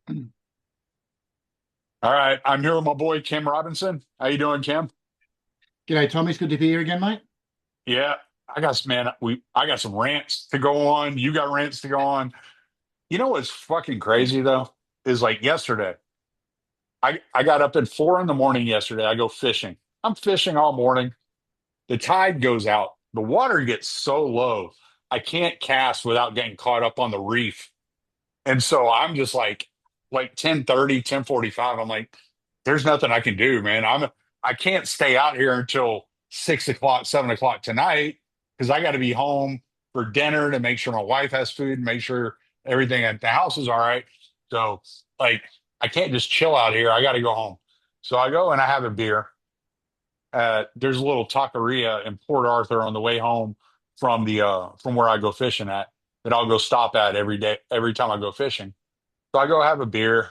All right, I'm here with my boy Kim Robinson. How you doing, Kim? G'day, Tommy. It's good to be here again, mate. Yeah, I got some rants to go on. You got rants to go on. You know what's fucking crazy though? Is like yesterday. I got up at 4 in the morning yesterday. I go fishing. I'm fishing all morning. The tide goes out. The water gets so low. I can't cast without getting caught up on the reef. And so I'm just like 10:30, 10:45. I'm like, there's nothing I can do, man. I can't stay out here until 6 o'clock, 7 o'clock tonight because I got to be home for dinner to make sure my wife has food, make sure everything at the house is all right. So like I can't just chill out here. I got to go home. So I go and I have a beer. There's a little taqueria in Port Arthur on the way home from where I go fishing at that I'll go stop at every day, every time I go fishing. So I go have a beer,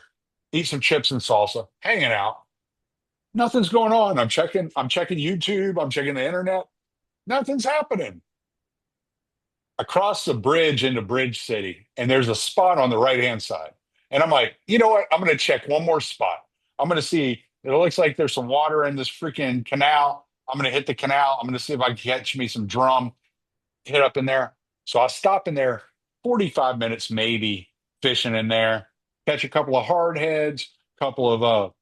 eat some chips and salsa, hanging out. Nothing's going on. I'm checking YouTube, I'm checking the internet. Nothing's happening. I cross the bridge into Bridge City, and there's a spot on the right-hand side. And I'm like, you know what? I'm gonna check one more spot. I'm gonna see. It looks like there's some water in this freaking canal. I'm gonna hit the canal. I'm gonna see if I can catch me some drum, hit up in there. So I stop in there 45 minutes maybe fishing in there, catch a couple of hard heads, couple of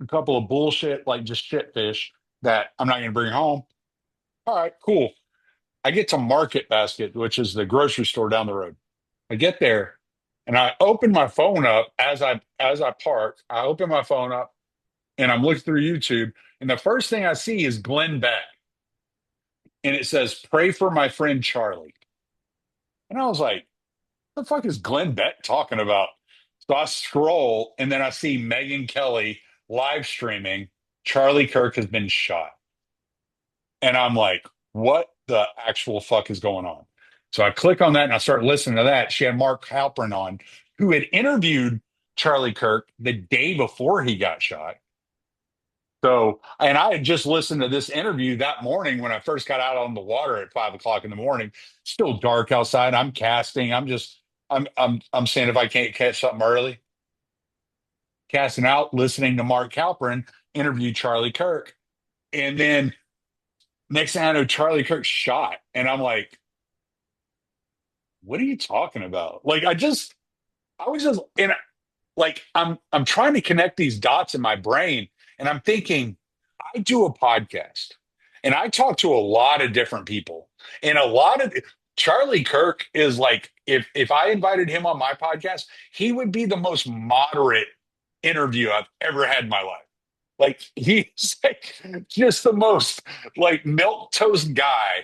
a couple of bullshit like just shit fish that I'm not going to bring home. All right, cool. I get to Market Basket, which is the grocery store down the road. I get there and I open my phone up as I park. I open my phone up and I'm looking through YouTube, and the first thing I see is Glenn Beck, and it says, "Pray for my friend Charlie." And I was like, the fuck is Glenn Beck talking about? So I scroll and then I see Megan Kelly live streaming Charlie Kirk has been shot. And I'm like, what the actual fuck is going on? So I click on that and I start listening to that. She had Mark Halperin on, who had interviewed Charlie Kirk the day before he got shot. So, and I had just listened to this interview that morning when I first got out on the water at 5 o'clock in the morning. Still dark outside. I'm casting. I'm saying if I can't catch something early, casting out, listening to Mark Halperin interview Charlie Kirk. And then next thing I know, Charlie Kirk shot. And I'm like, what are you talking about? I was just, and like, I'm trying to connect these dots in my brain. And I'm thinking, I do a podcast and I talk to a lot of different people. And a lot of Charlie Kirk is like, if I invited him on my podcast, he would be the most moderate interview I've ever had in my life. Like he's like just the most like milk toast guy.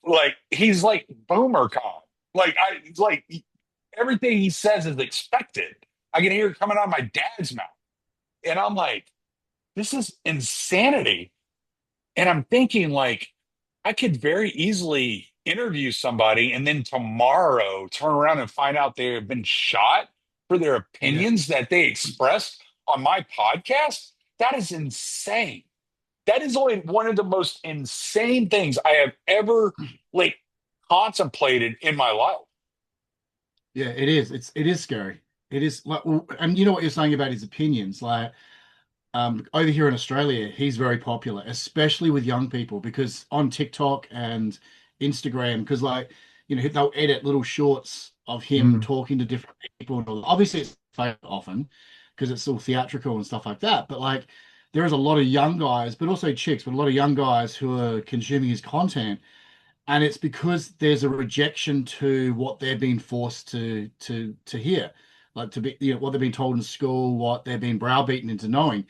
Like he's like boomer con. It's like everything he says is expected. I can hear it coming out of my dad's mouth. And I'm like, this is insanity. And I'm thinking like I could very easily interview somebody and then tomorrow turn around and find out they have been shot for their Yeah, opinions that they expressed on my podcast. That is insane. That is only one of the most insane things I have ever like contemplated in my life. yeah, it is. It is scary. It is like, and you know what you're saying about his opinions. Like, over here in Australia, he's very popular, especially with young people, because on TikTok and Instagram, because like, they'll edit little shorts of him Mm. talking to different people. And obviously, it's fake often because it's all theatrical and stuff like that. But like, there is a lot of young guys, but also chicks, but a lot of young guys who are consuming his content, and it's because there's a rejection to what they're being forced to hear, like to be, what they've been told in school, what they're being browbeaten into knowing.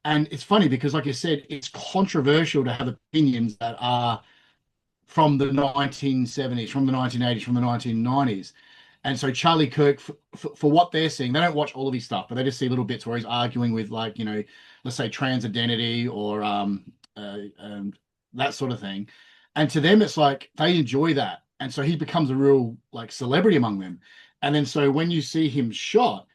And it's funny because, like I said, it's controversial to have opinions that are from the 1970s, from the 1980s, from the 1990s. And so Charlie Kirk, for what they're seeing, they don't watch all of his stuff, but they just see little bits where he's arguing with, like, let's say trans identity or that sort of thing. And to them, it's like they enjoy that. And so he becomes a real like celebrity among them. And then so when you see him shot,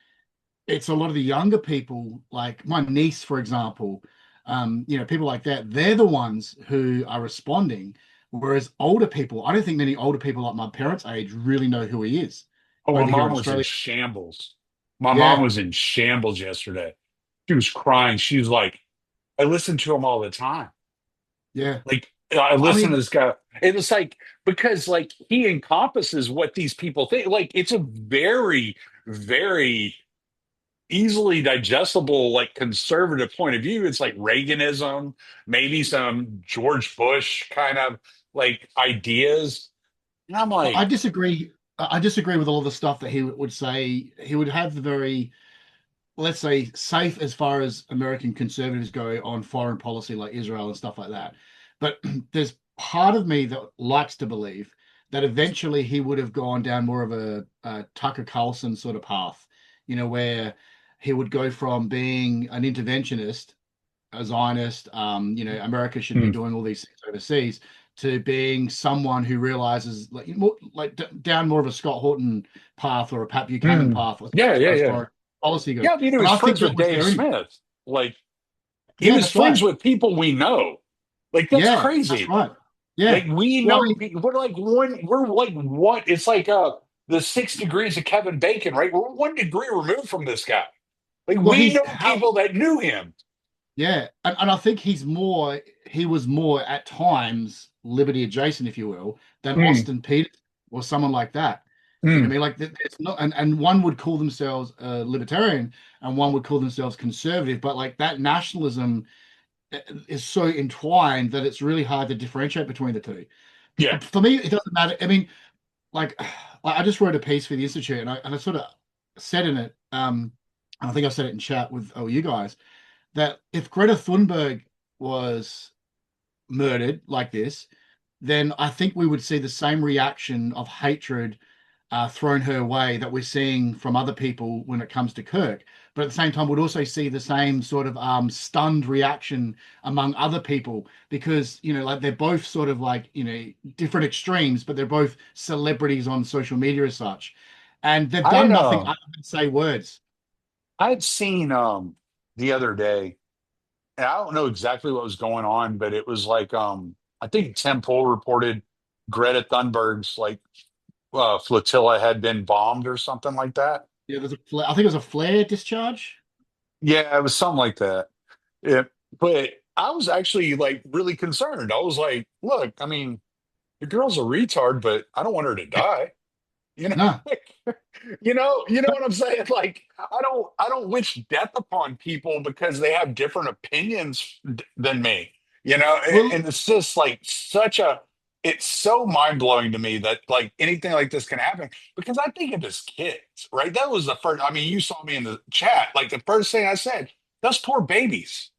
it's a lot of the younger people, like my niece, for example, people like that, they're the ones who are responding. Whereas older people, I don't think many older people like my parents' age really know who he is Oh, my over here mom in was in Australia. shambles. My mom Yeah, was in shambles yesterday. She was crying. She was like, I listen to him all the time. yeah. Like I I listen to mean, this guy. It was like because like he encompasses what these people think. Like it's a very, very easily digestible, like conservative point of view. It's like Reaganism, maybe some George Bush kind of like ideas. And I'm I like, disagree. I disagree with all the stuff that he would say. He would have the very, let's say, safe as far as American conservatives go on foreign policy, like Israel and stuff like that. But there's part of me that likes to believe that eventually he would have gone down more of a Tucker Carlson sort of path, where he would go from being an interventionist, a Zionist, America should be mm, doing all these things overseas, to being someone who realizes down more of a Scott Horton path or a Pat Buchanan mm. path Yeah, as yeah, far as yeah. foreign policy goes. Yeah, I mean, he And was I think friends that with was Dave there. Smith. Like he Yeah, was that's friends right. with people we know. Like that's Yeah, that's crazy. right. Yeah. Like we Well, I know mean, we're like one. We're like what? It's like the 6 degrees of Kevin Bacon, right? We're 1 degree removed from this guy. Like well, we he's know how people that knew him. yeah, and I think he was more at times liberty adjacent, if you will, than Mm, Austin Peters or someone like that. You know what mm. I mean? Like it's not, and one would call themselves libertarian, and one would call themselves conservative, but like that nationalism is so entwined that it's really hard to differentiate between the two. Yeah. For me, it doesn't matter. I mean, like I just wrote a piece for the Institute, and I sort of said in it, and I think I said it in chat with you guys, that if Greta Thunberg was murdered like this, then I think we would see the same reaction of hatred thrown her way that we're seeing from other people when it comes to Kirk. But at the same time, we'd also see the same sort of stunned reaction among other people because, like they're both sort of like, different extremes, but they're both celebrities on social media as such. And they've I had done nothing other than say words. I had seen the other day, and I don't know exactly what was going on, but it was like I think Tim Pool reported Greta Thunberg's like flotilla had been bombed or something like that. Yeah, I think it was a flare discharge. Yeah, it was something like that. Yeah, but I was actually like really concerned. I was like, look, I mean, the girl's a retard, but I don't want her to die. You know, No, you know what I'm saying? Like, I don't wish death upon people because they have different opinions than me. You know, well, and it's just like it's so mind blowing to me that like anything like this can happen because I think of his kids, right? That was the first. I mean, you saw me in the chat. Like the first thing I said, those poor babies.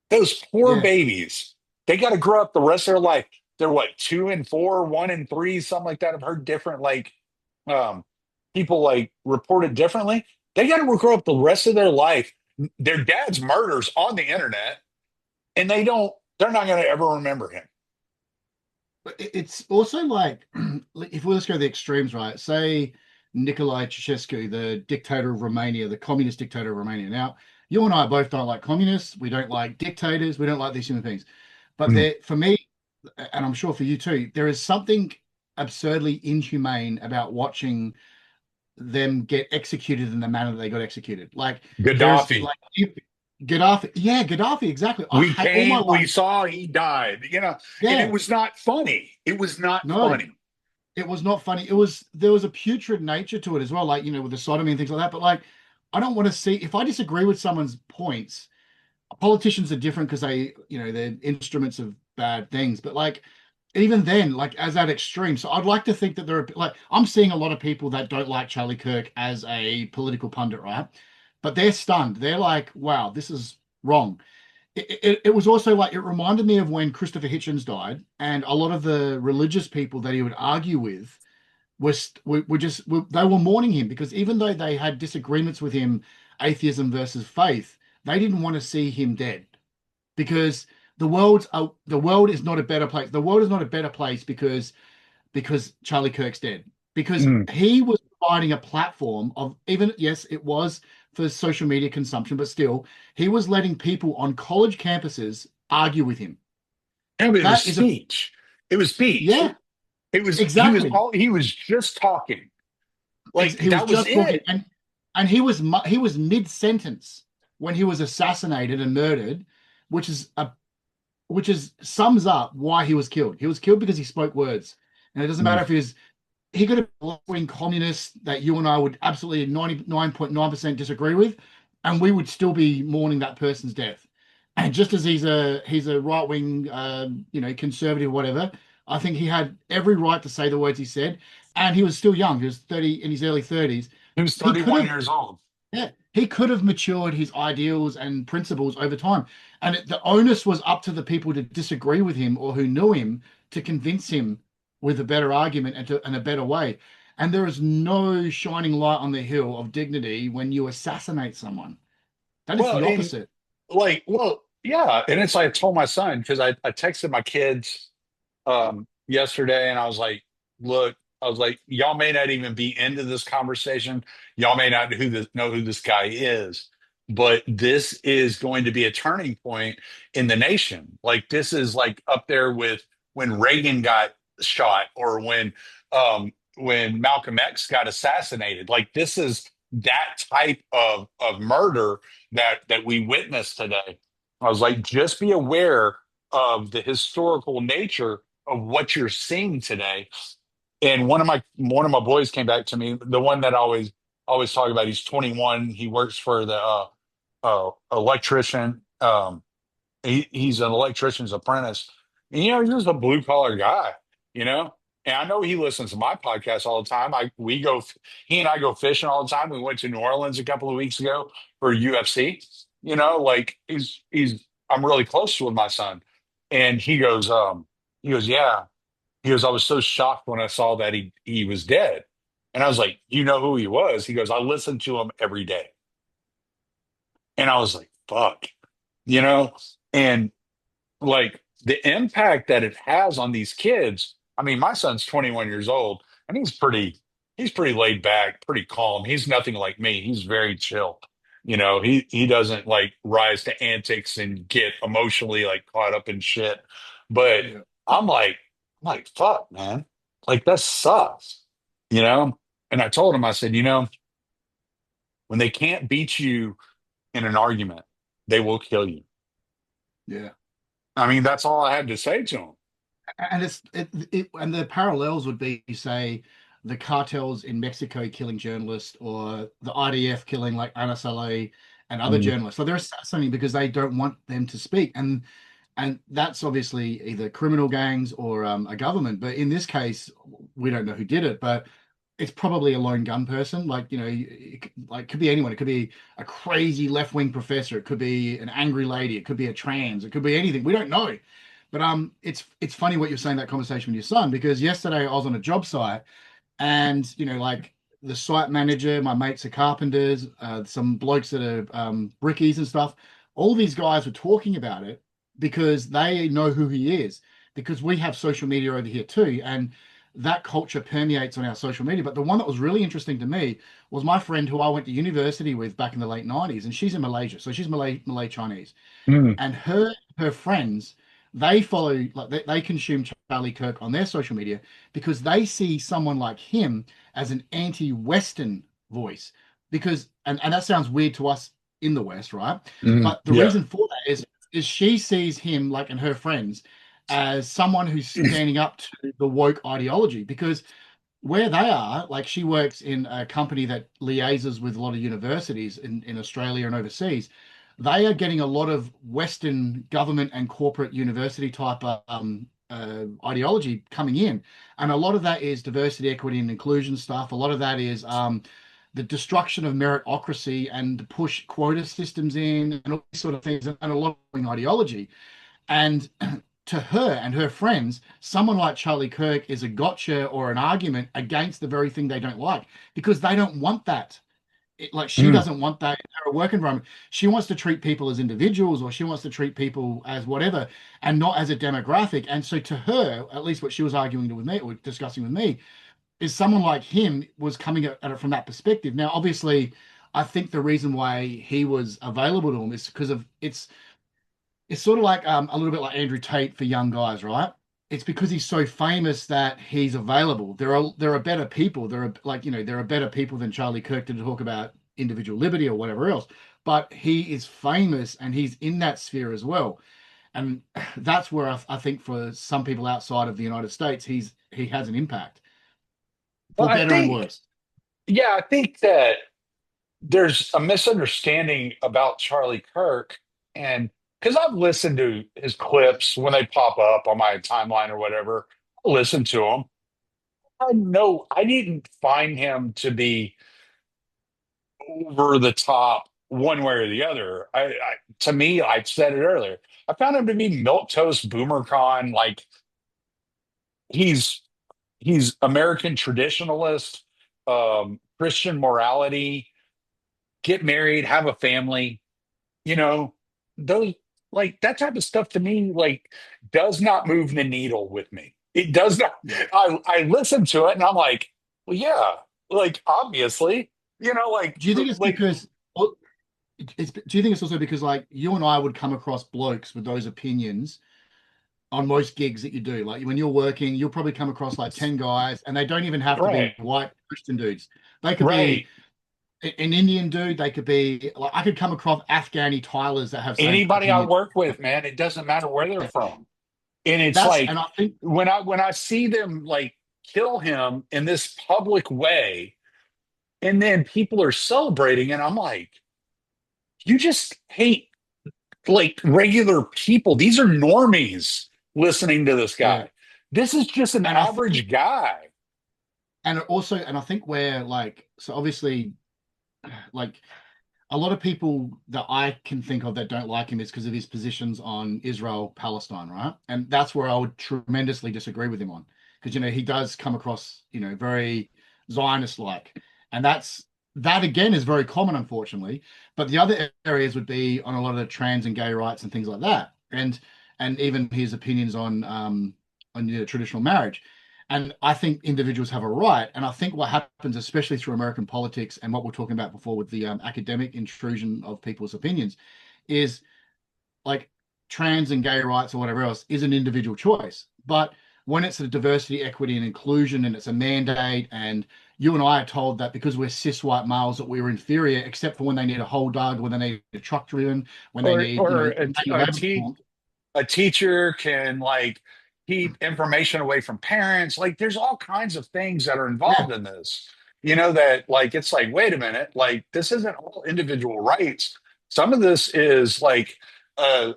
Those poor yeah. babies, they got to grow up the rest of their life. They're what, 2 and 4, 1 and 3, something like that. I've heard different like um people like report it differently. They got to grow up the rest of their life. Their dad's murders on the internet, and they're not going to ever remember him. But it's also like if we let's go to the extremes, right? Say Nicolae Ceausescu, the dictator of Romania, the communist dictator of Romania. Now, you and I both don't like communists. We don't like dictators. We don't like these human beings. But Mm. there, for me, and I'm sure for you too, there is something absurdly inhumane about watching them get executed in the manner that they got executed. Like there's Gaddafi. like Gaddafi, yeah, Gaddafi, exactly. I We hate all my came, we life. saw, he died, and it Yeah, was not funny. It was not no. funny. It was not funny. It was there was a putrid nature to it as well, like with the sodomy and things like that. But like, I don't want to see if I disagree with someone's points. Politicians are different because they're instruments of bad things. But like, even then, like as that extreme. So I'd like to think that there are like I'm seeing a lot of people that don't like Charlie Kirk as a political pundit, right? But they're stunned. They're like, wow, this is wrong. It was also like it reminded me of when Christopher Hitchens died, and a lot of the religious people that he would argue with they were mourning him because even though they had disagreements with him, atheism versus faith, they didn't want to see him dead because the world is not a better place. The world is not a better place because Charlie Kirk's dead. Because Mm. he was providing a platform of even, yes, it was for social media consumption, but still, he was letting people on college campuses argue with him. Yeah, but it was That is a, speech. It was speech. yeah, It was exactly. he was just talking. Like He was that was just talking. it. and he was mid-sentence when he was assassinated and murdered, which is a which is sums up why he was killed. He was killed because he spoke words. And it doesn't matter if he could have been a left-wing communist that you and I would absolutely 99.9% disagree with, and we would still be mourning that person's death. And just as he's a right-wing conservative, whatever, I think he had every right to say the words he said. And he was still young. He was 30 in his early 30s. He was He could 31 have years old. yeah, he could have matured his ideals and principles over time. And the onus was up to the people to disagree with him or who knew him to convince him with a better argument and a better way. And there is no shining light on the hill of dignity when you assassinate someone. That is Well, the and opposite. yeah. And it's like I told my son, because I texted my kids yesterday, and I was like, look, I was like, y'all may not even be into this conversation. Y'all may not know who this guy is, but this is going to be a turning point in the nation. Like this is like up there with when Reagan got shot, or when Malcolm X got assassinated. Like this is that type of murder that we witnessed today. I was like, just be aware of the historical nature of what you're seeing today. And one of my boys came back to me, the one that I always talk about. He's 21. He works for the electrician. He's an electrician's apprentice. And, he's just a blue collar guy, you know. And I know he listens to my podcast all the time. He and I go fishing all the time. We went to New Orleans a couple of weeks ago for UFC. Like I'm really close with my son, and he goes, yeah. He goes, I was so shocked when I saw that he was dead. And I was like, you know who he was? He goes, I listen to him every day. And I was like, fuck, you know? And like the impact that it has on these kids. I mean, my son's 21 years old, and he's pretty laid back, pretty calm. He's nothing like me. He's very chill. He doesn't like rise to antics and get emotionally like caught up in shit. But Yeah. I'm like, fuck, man. Like that sucks, you know? And I told him, I said, when they can't beat you in an argument, they will kill you. Yeah. I mean, that's all I had to say to him. And and the parallels would be, say, the cartels in Mexico killing journalists, or the IDF killing like Ana Saleh and other Mm, journalists. So they're assassinating because they don't want them to speak, and that's obviously either criminal gangs or a government. But in this case, we don't know who did it, but it's probably a lone gun person. Like, like could be anyone. It could be a crazy left-wing professor. It could be an angry lady. It could be a trans. It could be anything. We don't know. But it's funny what you're saying, that conversation with your son, because yesterday I was on a job site, and like the site manager, my mates are carpenters, some blokes that are brickies and stuff. All these guys were talking about it because they know who he is, because we have social media over here too, and that culture permeates on our social media. But the one that was really interesting to me was my friend who I went to university with back in the late 90s, and she's in Malaysia, so she's Malay Chinese, mm, and her friends, they follow, like they consume Charlie Kirk on their social media because they see someone like him as an anti-Western voice. Because and that sounds weird to us in the West, right? But the yeah. reason for that is she sees him, like, and her friends, as someone who's standing up to the woke ideology. Because where they are, like, she works in a company that liaises with a lot of universities in Australia and overseas. They are getting a lot of Western government and corporate university type ideology coming in. And a lot of that is diversity, equity, and inclusion stuff. A lot of that is the destruction of meritocracy and to push quota systems in and all these sort of things, and a lot of ideology. And to her and her friends, someone like Charlie Kirk is a gotcha or an argument against the very thing they don't like, because they don't want that. Like, she Mm, doesn't want that in her work environment. She wants to treat people as individuals, or she wants to treat people as whatever, and not as a demographic. And so to her, at least what she was arguing with me or discussing with me, is someone like him was coming at it from that perspective. Now, obviously, I think the reason why he was available to him is because of it's sort of like a little bit like Andrew Tate for young guys, right? It's because he's so famous that he's available. There are better people. There are, like, there are better people than Charlie Kirk to talk about individual liberty or whatever else. But he is famous and he's in that sphere as well. And that's where I think for some people outside of the United States, he has an impact Well, for I better and think, worse. yeah, I think that there's a misunderstanding about Charlie Kirk. And because I've listened to his clips when they pop up on my timeline or whatever, I listen to them. I know I didn't find him to be over the top one way or the other. To me, I said it earlier. I found him to be milquetoast boomer con. Like he's American traditionalist, Christian morality, get married, have a family. You know, those like that type of stuff to me like does not move the needle with me. It does not. Yeah. I listen to it and I'm like, well, yeah, like obviously, Do you think it's like because well, do you think it's also because like you and I would come across blokes with those opinions on most gigs that you do? Like when you're working, you'll probably come across like 10 guys, and they don't even have to right, be white Christian dudes. They could be right. an Indian dude, they could be like I could come across Afghani Tylers that have same Anybody I opinions. work with, man, it doesn't matter where they're from. And it's That's like and I think when I see them like kill him in this public way, and then people are celebrating, and I'm like, you just hate like regular people. These are normies listening to this yeah. guy. This is just an And I think average guy. and I think we're like so obviously like a lot of people that I can think of that don't like him is because of his positions on Israel, Palestine, right? And that's where I would tremendously disagree with him on, because he does come across very Zionist-like, and that again is very common, unfortunately. But the other areas would be on a lot of the trans and gay rights and things like that, and even his opinions on traditional marriage. And I think individuals have a right. And I think what happens, especially through American politics and what we're talking about before with the academic intrusion of people's opinions, is like trans and gay rights or whatever else is an individual choice. But when it's a diversity, equity, and inclusion, and it's a mandate, and you and I are told that because we're cis white males that we're inferior, except for when they need a whole dog, when they need a truck driven, when they need, Or manual labor performed. a teacher can like keep information away from parents. Like there's all kinds of things that are Yeah, involved in this. That like it's like, wait a minute, like this isn't all individual rights. Some of this is like uh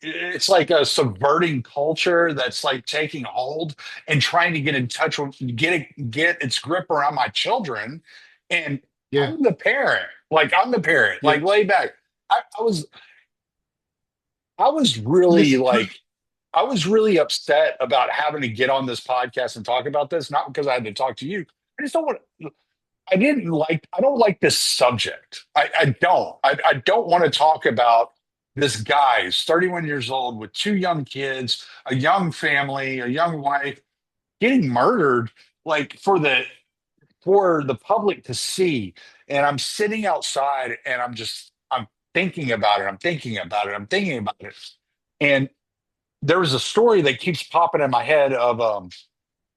it's like a subverting culture that's like taking hold and trying to get in touch with get its grip around my children. And yeah, I'm the parent, yeah. like lay back. I was I was really Listen, like I was really upset about having to get on this podcast and talk about this, not because I had to talk to you. I just don't want I don't like this subject. I don't. I don't want to talk about this guy who's 31 years old with two young kids, a young family, a young wife, getting murdered like for the public to see. And I'm sitting outside and I'm thinking about it. I'm thinking about it. I'm thinking about it. And there was a story that keeps popping in my head of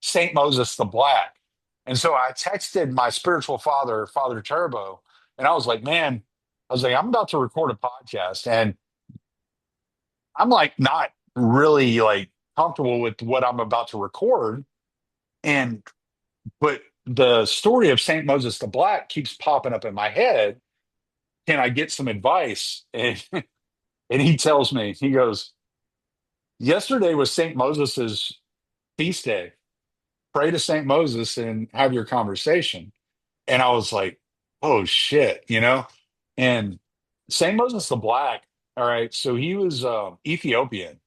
Saint Moses the Black. And so I texted my spiritual father, Father Turbo, and I was like, man, I was like, I'm about to record a podcast and I'm like not really like comfortable with what I'm about to record. And but the story of Saint Moses the Black keeps popping up in my head. Can I get some advice? And he tells me, he goes, yesterday was Saint Moses's feast day. Pray to Saint Moses and have your conversation. And I was like, oh shit, And Saint Moses the Black, all right, so he was Ethiopian.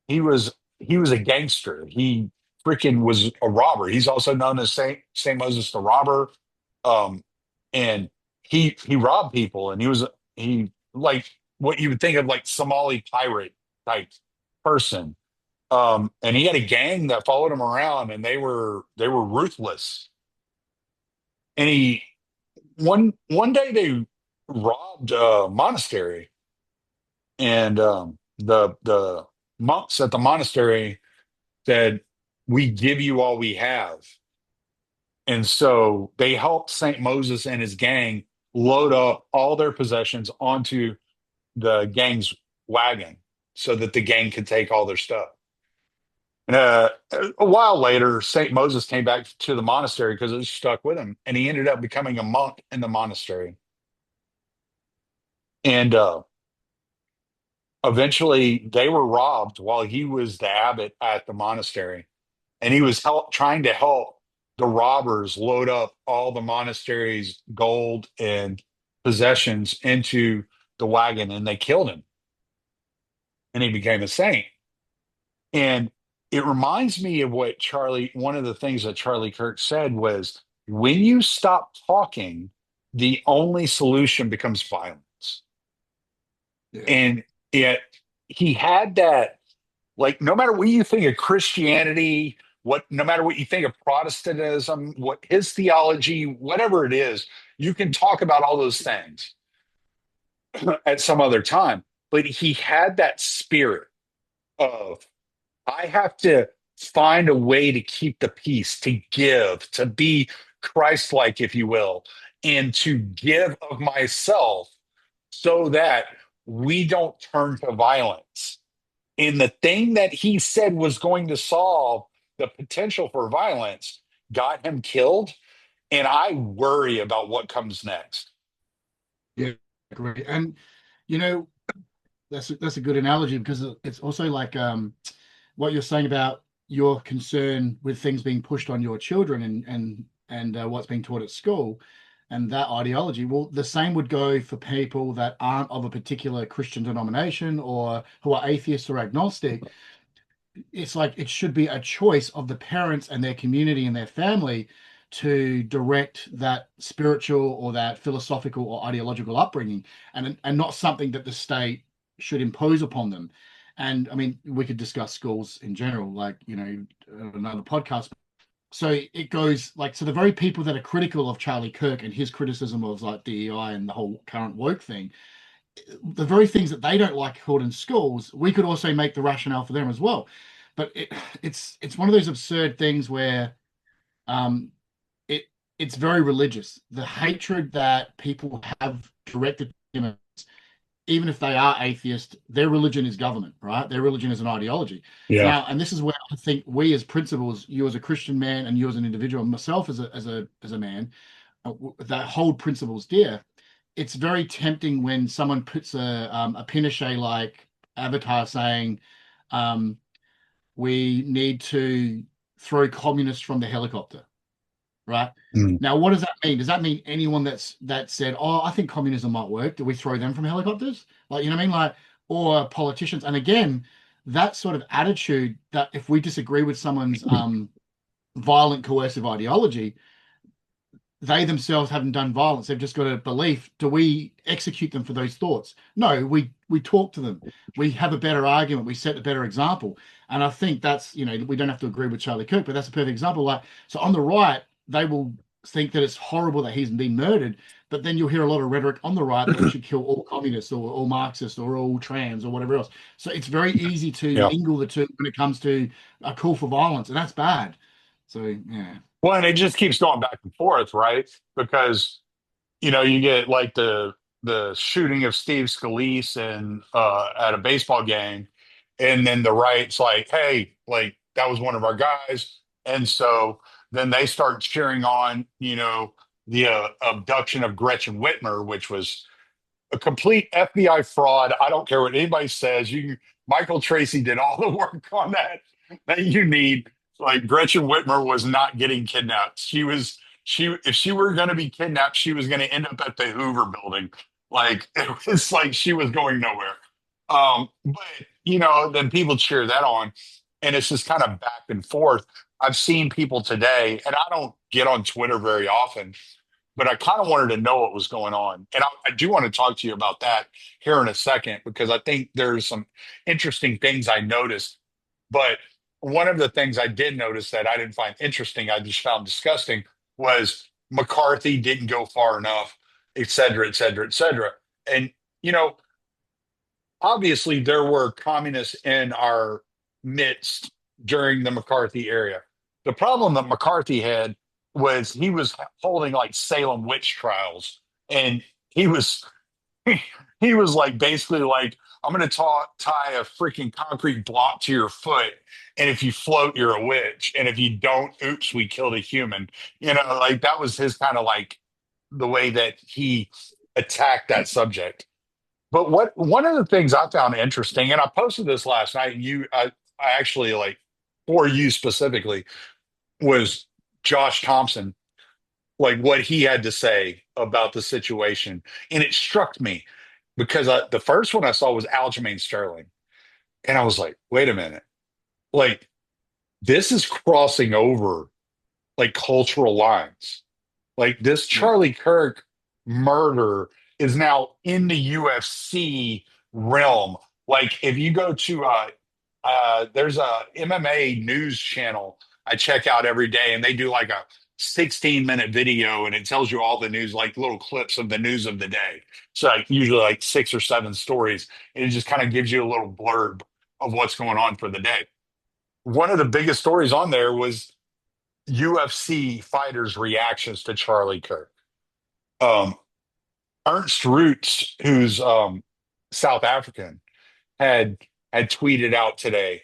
He was a gangster. He freaking was a robber. He's also known as Saint Moses the Robber. Um, and he robbed people, and he like what you would think of like Somali pirate type person. And he had a gang that followed him around, and they were ruthless. And he one day they robbed a monastery, and the monks at the monastery said, "We give you all we have." And so they helped Saint Moses and his gang load up all their possessions onto the gang's wagon so that the gang could take all their stuff. And a while later, St. Moses came back to the monastery because it was stuck with him, and he ended up becoming a monk in the monastery. And eventually, they were robbed while he was the abbot at the monastery, and he was trying to help the robbers load up all the monastery's gold and possessions into the wagon, and they killed him, and he became a saint. And it reminds me of what one of the things that Charlie Kirk said was when you stop talking, the only solution becomes violence. Yeah. And it, he had that, like, no matter what you think of Christianity, no matter what you think of Protestantism, what his theology, whatever it is, you can talk about all those things at some other time. But he had that spirit of I have to find a way to keep the peace, to give, to be Christ like, if you will, and to give of myself so that we don't turn to violence. And the thing that he said was going to solve the potential for violence got him killed. And I worry about what comes next. Yeah, great. And you know, that's a good analogy because it's also like what you're saying about your concern with things being pushed on your children and what's being taught at school and that ideology. Well, the same would go for people that aren't of a particular Christian denomination or who are atheists or agnostic. It's like it should be a choice of the parents and their community and their family to direct that spiritual or that philosophical or ideological upbringing and not something that the state should impose upon them. And I mean, we could discuss schools in general, like, another podcast. So it goes like, so the very people that are critical of Charlie Kirk and his criticism of like DEI and the whole current woke thing, the very things that they don't like taught in schools, we could also make the rationale for them as well. But it's one of those absurd things where um, it it's very religious. The hatred that people have directed to him, even if they are atheist, their religion is government, right? Their religion is an ideology. Yeah. Now, and this is where I think we as principals, you as a Christian man, and you as an individual, myself as a man, that hold principles dear. It's very tempting when someone puts a Pinochet like avatar saying, um, "We need to throw communists from the helicopter." Right? Mm. Now, what does that mean? Does that mean anyone that said, "Oh, I think communism might work"? Do we throw them from helicopters? Like, you know what I mean? Like, or politicians. And again, that sort of attitude that if we disagree with someone's violent, coercive ideology, they themselves haven't done violence. They've just got a belief. Do we execute them for those thoughts? No, we talk to them. We have a better argument. We set a better example. And I think that's, we don't have to agree with Charlie Kirk, but that's a perfect example. Like, so on the right, they will think that it's horrible that he's been murdered, but then you'll hear a lot of rhetoric on the right that we should kill all communists or all Marxists or all trans or whatever else. So it's very easy to Yeah. mingle the two when it comes to a call for violence, and that's bad. So yeah. Well, and it just keeps going back and forth, right? Because you get like the shooting of Steve Scalise and at a baseball game, and then the right's like, hey, like that was one of our guys, and so then they start cheering on, the abduction of Gretchen Whitmer, which was a complete FBI fraud. I don't care what anybody says. Michael Tracy did all the work on that you need. Like Gretchen Whitmer was not getting kidnapped. If she were going to be kidnapped, she was going to end up at the Hoover building. Like it was like she was going nowhere. But then people cheer that on, and it's just kind of back and forth. I've seen people today, and I don't get on Twitter very often, but I kind of wanted to know what was going on. And I do want to talk to you about that here in a second, because I think there's some interesting things I noticed. But one of the things I did notice that I didn't find interesting, I just found disgusting, was McCarthy didn't go far enough, et cetera, et cetera, et cetera. And, you know, obviously there were communists in our midst during the McCarthy era. The problem that McCarthy had was he was holding like Salem witch trials. and he was he was like basically like, I'm going to tie a freaking concrete block to your foot. And if you float, you're a witch. And if you don't, oops, we killed a human. Like that was his kind of like the way that he attacked that subject. But one of the things I found interesting, and I posted this last night, and I actually like for you specifically, was Josh Thompson, like what he had to say about the situation. And it struck me because the first one I saw was Aljamain Sterling. And I was like, wait a minute. Like, this is crossing over like cultural lines. Like, this Yeah. Charlie Kirk murder is now in the UFC realm. Like, if you go to there's a MMA news channel I check out every day, and they do like a 16-minute video, and it tells you all the news, like little clips of the news of the day. So like usually like 6 or 7 stories, and it just kind of gives you a little blurb of what's going on for the day. One of the biggest stories on there was UFC fighters' reactions to Charlie Kirk. Um, Ernst Roots, who's South African, had had tweeted out today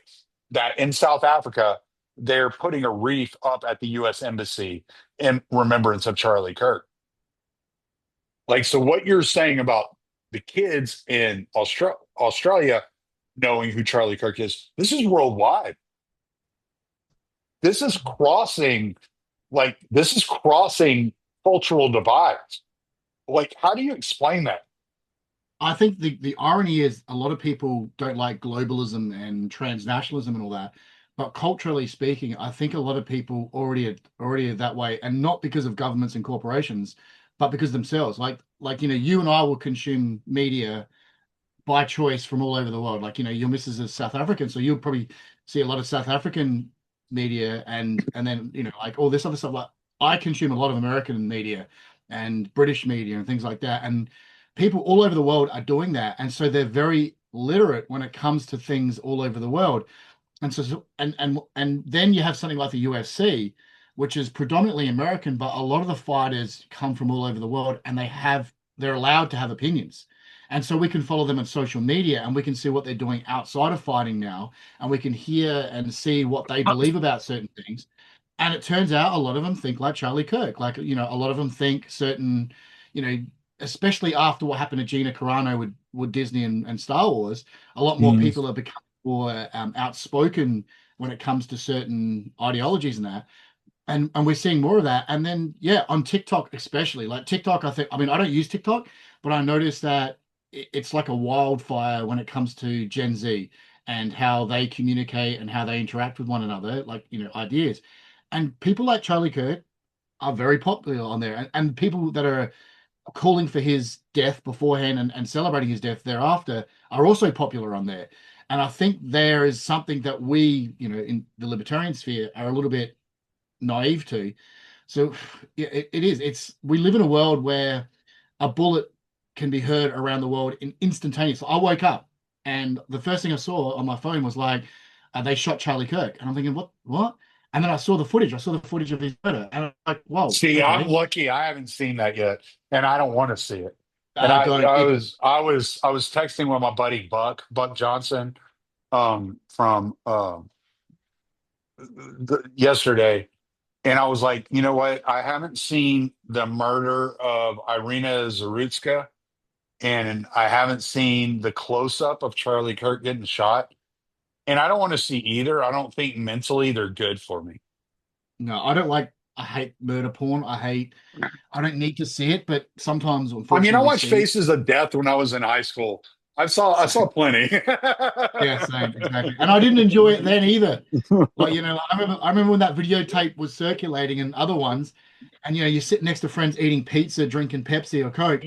that in South Africa they're putting a wreath up at the U.S. Embassy in remembrance of Charlie Kirk. Like, so what you're saying about the kids in Australia knowing who Charlie Kirk is, this is worldwide. This is crossing, this is crossing cultural divides. Like, how do you explain that? I think the irony is a lot of people don't like globalism and transnationalism and all that. But culturally speaking, I think a lot of people already are that way, and not because of governments and corporations, but because themselves. You and I will consume media by choice from all over the world. Your missus is South African, so you'll probably see a lot of South African media, and then like all this other stuff. Like I consume a lot of American media and British media and things like that, and people all over the world are doing that, and so they're very literate when it comes to things all over the world. And then you have something like the UFC, which is predominantly American, but a lot of the fighters come from all over the world, and they're allowed to have opinions. And so we can follow them on social media, and we can see what they're doing outside of fighting now, and we can hear and see what they believe about certain things. And it turns out a lot of them think like Charlie Kirk. A lot of them think certain, you know, especially after what happened to Gina Carano with Disney and Star Wars, a lot more Mm. people are becoming more outspoken when it comes to certain ideologies and that. And we're seeing more of that. And then, yeah, on TikTok, especially like TikTok, I mean, I don't use TikTok, but I noticed that it's like a wildfire when it comes to Gen Z and how they communicate and how they interact with one another, like, ideas. And people like Charlie Kirk are very popular on there. And people that are calling for his death beforehand and celebrating his death thereafter are also popular on there. And I think there is something that we, in the libertarian sphere are a little bit naive to. So yeah, it is. We live in a world where a bullet can be heard around the world in instantaneous. I woke up and the first thing I saw on my phone was like, they shot Charlie Kirk. And I'm thinking, what? And then I saw the footage. I saw the footage of his murder. And I'm like, whoa, See, I'm okay. lucky. I haven't seen that yet, and I don't want to see it. And I, Don't I it, was, I was, I was texting with my buddy Buck Johnson, from yesterday, and I was like, you know what? I haven't seen the murder of Iryna Zarutska, and I haven't seen the close up of Charlie Kirk getting shot, and I don't want to see either. I don't think mentally they're good for me. no, I hate murder porn. I don't need to see it, but sometimes I mean, I unfortunately we watched see. Faces of Death when I was in high school. I saw plenty. Yeah, same, exactly. And I didn't enjoy it then either. I remember when that videotape was circulating and other ones, and you sit next to friends eating pizza, drinking Pepsi or Coke,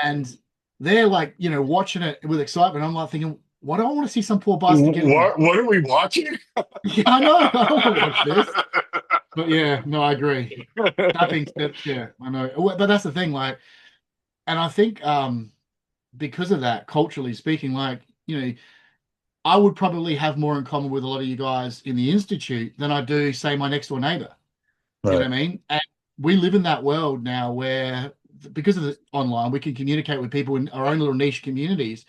and they're like, watching it with excitement. I'm like thinking, why do I want to see some poor bastard get in? What are we watching? Yeah, I know. I don't want to watch this. But yeah, no, I agree. That being said, yeah, I know. But that's the thing, like, and I think because of that, culturally speaking, like, I would probably have more in common with a lot of you guys in the institute than I do, say, my next door neighbor. You know Right. what I mean? And we live in that world now where because of the online, we can communicate with people in our own little niche communities.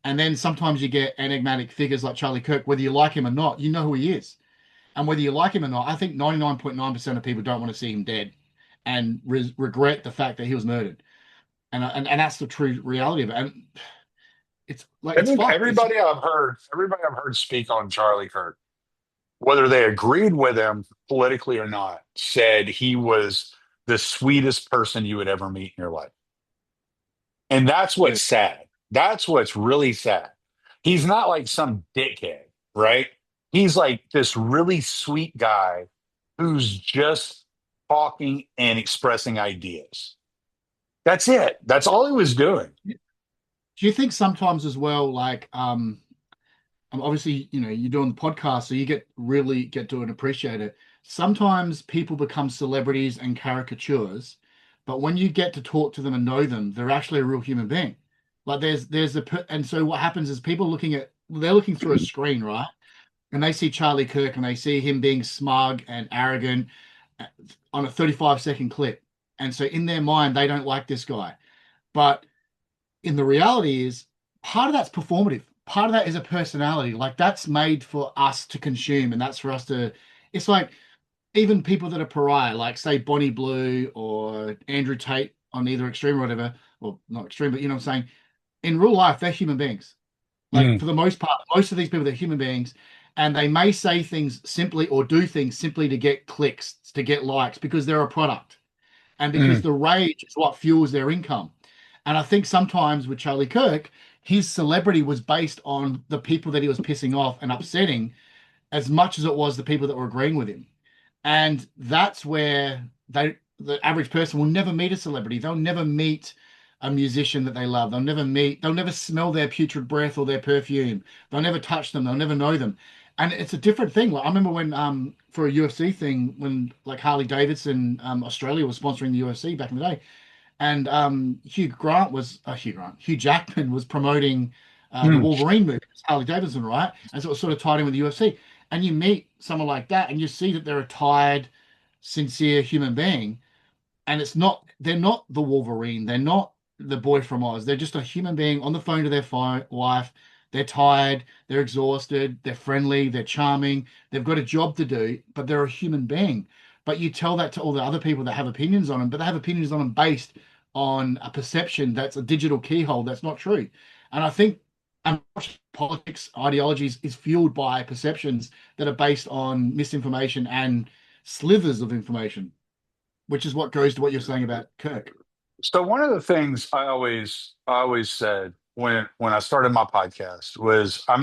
And then sometimes you get enigmatic figures like Charlie Kirk, whether you like him or not, you know who he is. And whether you like him or not, I think 99.9% of people don't want to see him dead and regret the fact that he was murdered. And that's the true reality of it. And it's like it's fucked. It's Everybody I've heard speak on Charlie Kirk, whether they agreed with him politically or not, said he was the sweetest person you would ever meet in your life. And that's yeah. what's sad. That's what's really sad. He's not like some dickhead, right? He's like this really sweet guy who's just talking and expressing ideas. That's it. That's all he was doing. Do you think sometimes as well, like obviously, you're doing the podcast, so you really get to and appreciate it. Sometimes people become celebrities and caricatures, but when you get to talk to them and know them, they're actually a real human being. Like and so what happens is they're looking through a screen, right? And they see Charlie Kirk and they see him being smug and arrogant uh, on a 35-second clip. And so in their mind, they don't like this guy. But in the reality is part of that's performative. Part of that is a personality. Like that's made for us to consume, and that's for us to. It's like even people that are pariah, like say Bonnie Blue or Andrew Tate on either extreme or whatever, or not extreme, but you know what I'm saying. In real life, they're human beings. Like Mm, for the most part, most of these people, they're human beings, and they may say things simply or do things simply to get clicks, to get likes, because they're a product and because mm, the rage is what fuels their income. And I think sometimes with Charlie Kirk, his celebrity was based on the people that he was pissing off and upsetting as much as it was the people that were agreeing with him. And that's where the average person will never meet a celebrity. They'll never meet a musician that they love. They'll never smell their putrid breath or their perfume. They'll never touch them. They'll never know them. And it's a different thing. Like I remember when for a UFC thing when like Harley Davidson Australia was sponsoring the UFC back in the day, and Hugh Jackman was promoting the mm. Wolverine movie, Harley Davidson, right? And so it was sort of tied in with the UFC. And you meet someone like that, and you see that they're a tired, sincere human being, and they're not the Wolverine, they're not the boy from Oz. They're just a human being on the phone to their wife. They're tired, they're exhausted, they're friendly, they're charming, they've got a job to do, but they're a human being. But you tell that to all the other people that have opinions on them, but they have opinions on them based on a perception that's a digital keyhole that's not true. And I think politics, ideologies is fueled by perceptions that are based on misinformation and slithers of information, which is what goes to what you're saying about Kirk. So one of the things I always said when I started my podcast was I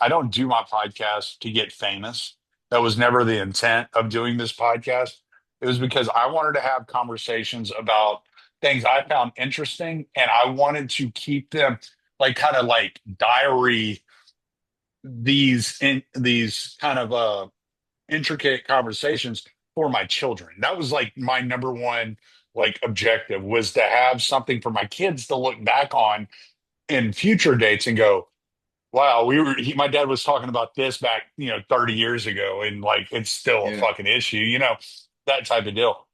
don't do my podcast to get famous. That was never the intent of doing this podcast. It was because I wanted to have conversations about things I found interesting and I wanted to keep them like kind of like diary these kind of intricate conversations for my children. That was like my number one like objective was to have something for my kids to look back on in future dates and go, wow, my dad was talking about this back, 30 years ago and like it's still a Yeah. fucking issue, that type of deal.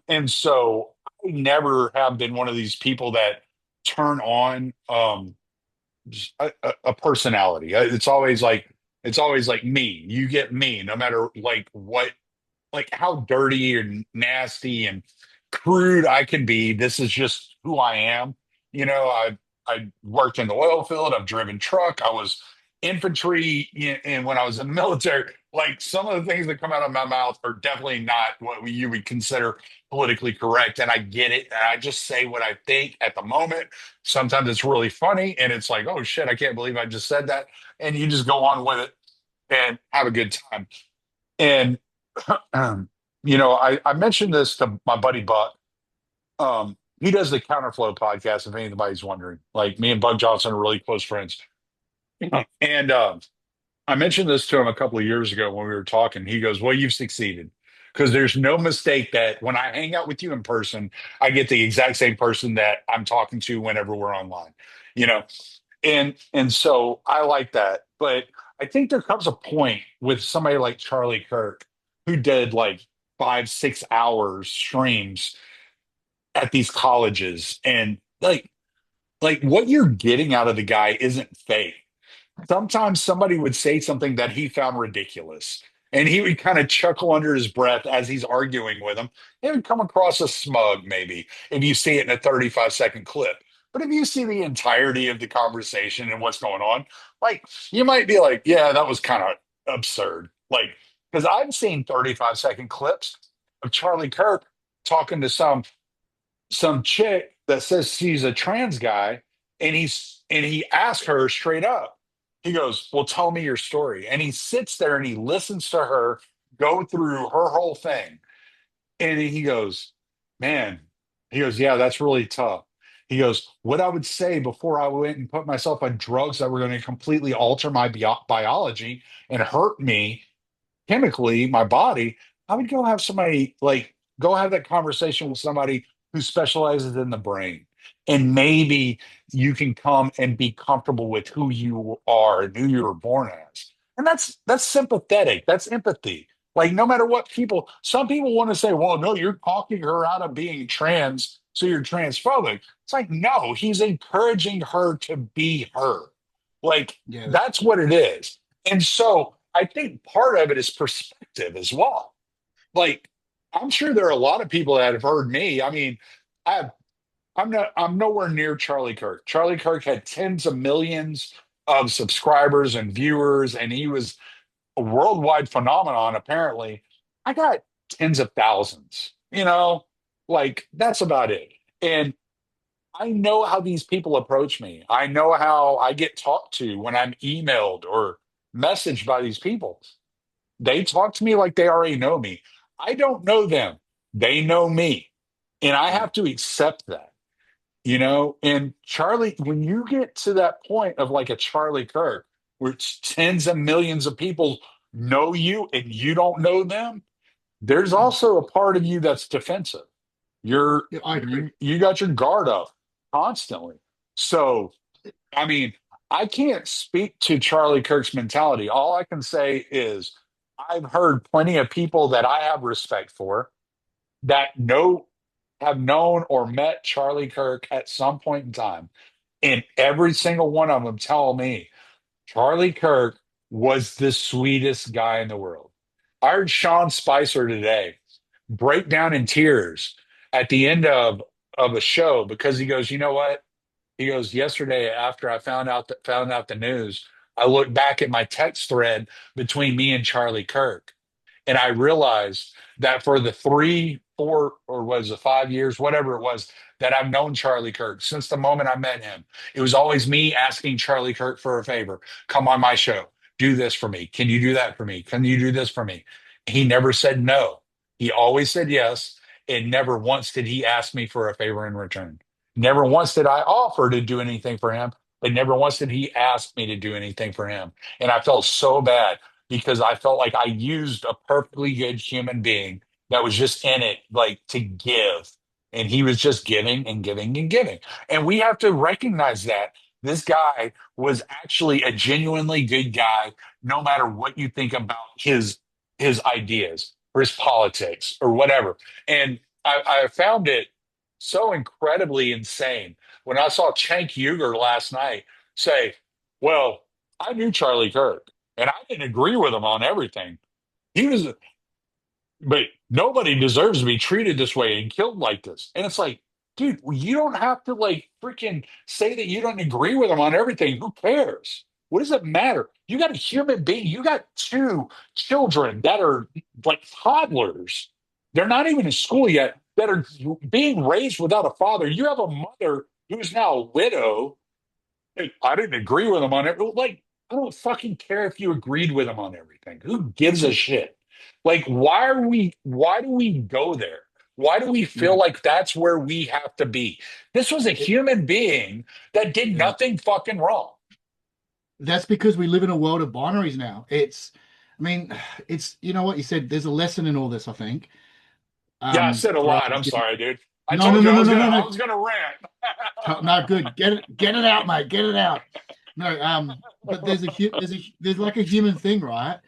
And so I never have been one of these people that turn on a personality. It's always like me. You get me, no matter like what, like how dirty and nasty and crude I can be. This is just who I am. I worked in the oil field. I've driven truck. I was infantry, and when I was in the military, like some of the things that come out of my mouth are definitely not what you would consider politically correct. And I get it. And I just say what I think at the moment. Sometimes it's really funny, and it's like, oh shit, I can't believe I just said that. And you just go on with it and have a good time. And I mentioned this to my buddy Buck. He does the Counterflow podcast, if anybody's wondering. Like me and Buck Johnson are really close friends. And I mentioned this to him a couple of years ago when we were talking. He goes, well, you've succeeded. Because there's no mistake that when I hang out with you in person, I get the exact same person that I'm talking to whenever we're online. You know, and so I like that. But I think there comes a point with somebody like Charlie Kirk who did like 5, 6 hours streams. at these colleges, and like what you're getting out of the guy isn't fake. Sometimes somebody would say something that he found ridiculous, and he would kind of chuckle under his breath as he's arguing with him. It would come across as smug, maybe, if you see it in a 35-second clip. But if you see the entirety of the conversation and what's going on, like you might be like, yeah, that was kind of absurd. Like, because I've seen 35-second clips of Charlie Kirk talking to some chick that says she's a trans guy, and he asks her straight up. He goes, "Well, tell me your story." And he sits there and he listens to her go through her whole thing. And he goes, "Man," he goes, "Yeah, that's really tough." He goes, "What I would say before I went and put myself on drugs that were going to completely alter my biology and hurt me chemically my body, I would go have somebody like go have that conversation with somebody who specializes in the brain. And maybe you can come and be comfortable with who you are and who you were born as. And that's sympathetic. That's empathy. Like no matter what some people want to say, well, no, you're talking her out of being trans, so you're transphobic. It's like, no, he's encouraging her to be her. Like Yeah, that's what it is. And so I think part of it is perspective as well. Like, I'm sure there are a lot of people that have heard me. I mean, I I'm nowhere near Charlie Kirk. Charlie Kirk had tens of millions of subscribers and viewers, and he was a worldwide phenomenon, apparently. I got tens of thousands, like that's about it. And I know how these people approach me. I know how I get talked to when I'm emailed or messaged by these people. They talk to me like they already know me. I don't know them. They know me. And I yeah. have to accept that. And Charlie, when you get to that point of like a Charlie Kirk, where it's tens of millions of people know you and you don't know them, there's also a part of you that's defensive. You're Yeah, I agree. you got your guard up constantly. So I mean, I can't speak to Charlie Kirk's mentality. All I can say is I've heard plenty of people that I have respect for that have known or met Charlie Kirk at some point in time. And every single one of them tell me Charlie Kirk was the sweetest guy in the world. I heard Sean Spicer today break down in tears at the end of a show because he goes, you know what? He goes, yesterday after I found out the news, I looked back at my text thread between me and Charlie Kirk, and I realized that for the 3, 4, or was it 5 years, whatever it was, that I've known Charlie Kirk since the moment I met him, it was always me asking Charlie Kirk for a favor. Come on my show. Do this for me. Can you do that for me? Can you do this for me? He never said no. He always said yes. And never once did he ask me for a favor in return. Never once did I offer to do anything for him, but never once did he ask me to do anything for him. And I felt so bad because I felt like I used a perfectly good human being that was just in it, like to give. And he was just giving and giving and giving. And we have to recognize that this guy was actually a genuinely good guy, no matter what you think about his ideas or his politics or whatever. And I found it so incredibly insane when I saw Cenk Uygur last night say, "Well, I knew Charlie Kirk, and I didn't agree with him on everything. He was, but nobody deserves to be treated this way and killed like this." And it's like, dude, you don't have to like freaking say that you don't agree with him on everything. Who cares? What does it matter? You got a human being. You got two children that are like toddlers. They're not even in school yet, that are being raised without a father. You have a mother who's now a widow. Hey, I didn't agree with him on it. Like, I don't fucking care if you agreed with him on everything. Who gives a shit? Like, why do we go there? Why do we feel Yeah. like that's where we have to be? This was a It, human being that did yeah. nothing fucking wrong. That's because we live in a world of binaries now. I mean, you know what you said, there's a lesson in all this, I think. Yeah, I said a For us. lot. I'm sorry, dude. I No, no, told you no, I no, was no, gonna no, I no. was gonna rant. No, good. Get it out, mate. Get it out. No, but there's like a human thing, right?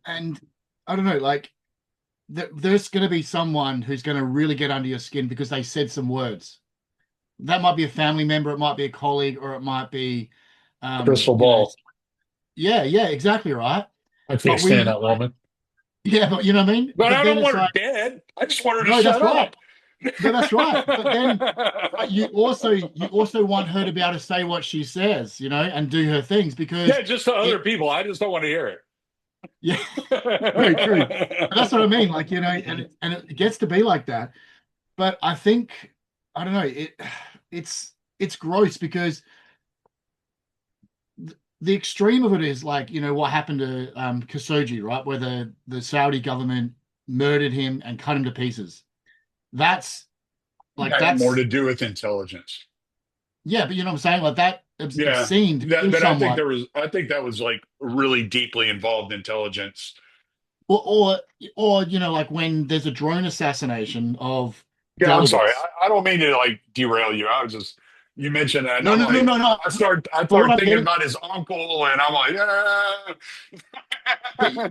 And I don't know, like there's going to be someone who's going to really get under your skin because they said some words. That might be a family member, it might be a colleague, or it might be, Crystal you know, ball. yeah, yeah, exactly right. I can't But stand we, that woman. yeah, but you know what I mean? But But I then don't it's want her like, dead. I just want her to no, that's shut right. up. No, that's right. But then you also want her to be able to say what she says, and do her things because Yeah, just to it, other people. I just don't want to hear yeah, very true. But that's what I mean. Like, and it gets to be like that. But I think, I don't know, it's gross because the extreme of it is like, what happened to Khashoggi, right? Where the Saudi government murdered him and cut him to pieces. That's like it. Had more that's to do with intelligence. yeah, but you know what I'm saying? Like that Yeah. obscene to That, kill but someone. I think that was like really deeply involved intelligence. Or like when there's a drone assassination of Yeah, I'm sorry. delegates. I don't mean to like derail you. I was just you mentioned that, and No, I'm no, no, like, no, no. I But what start I'm thinking getting, about his uncle, and I'm like,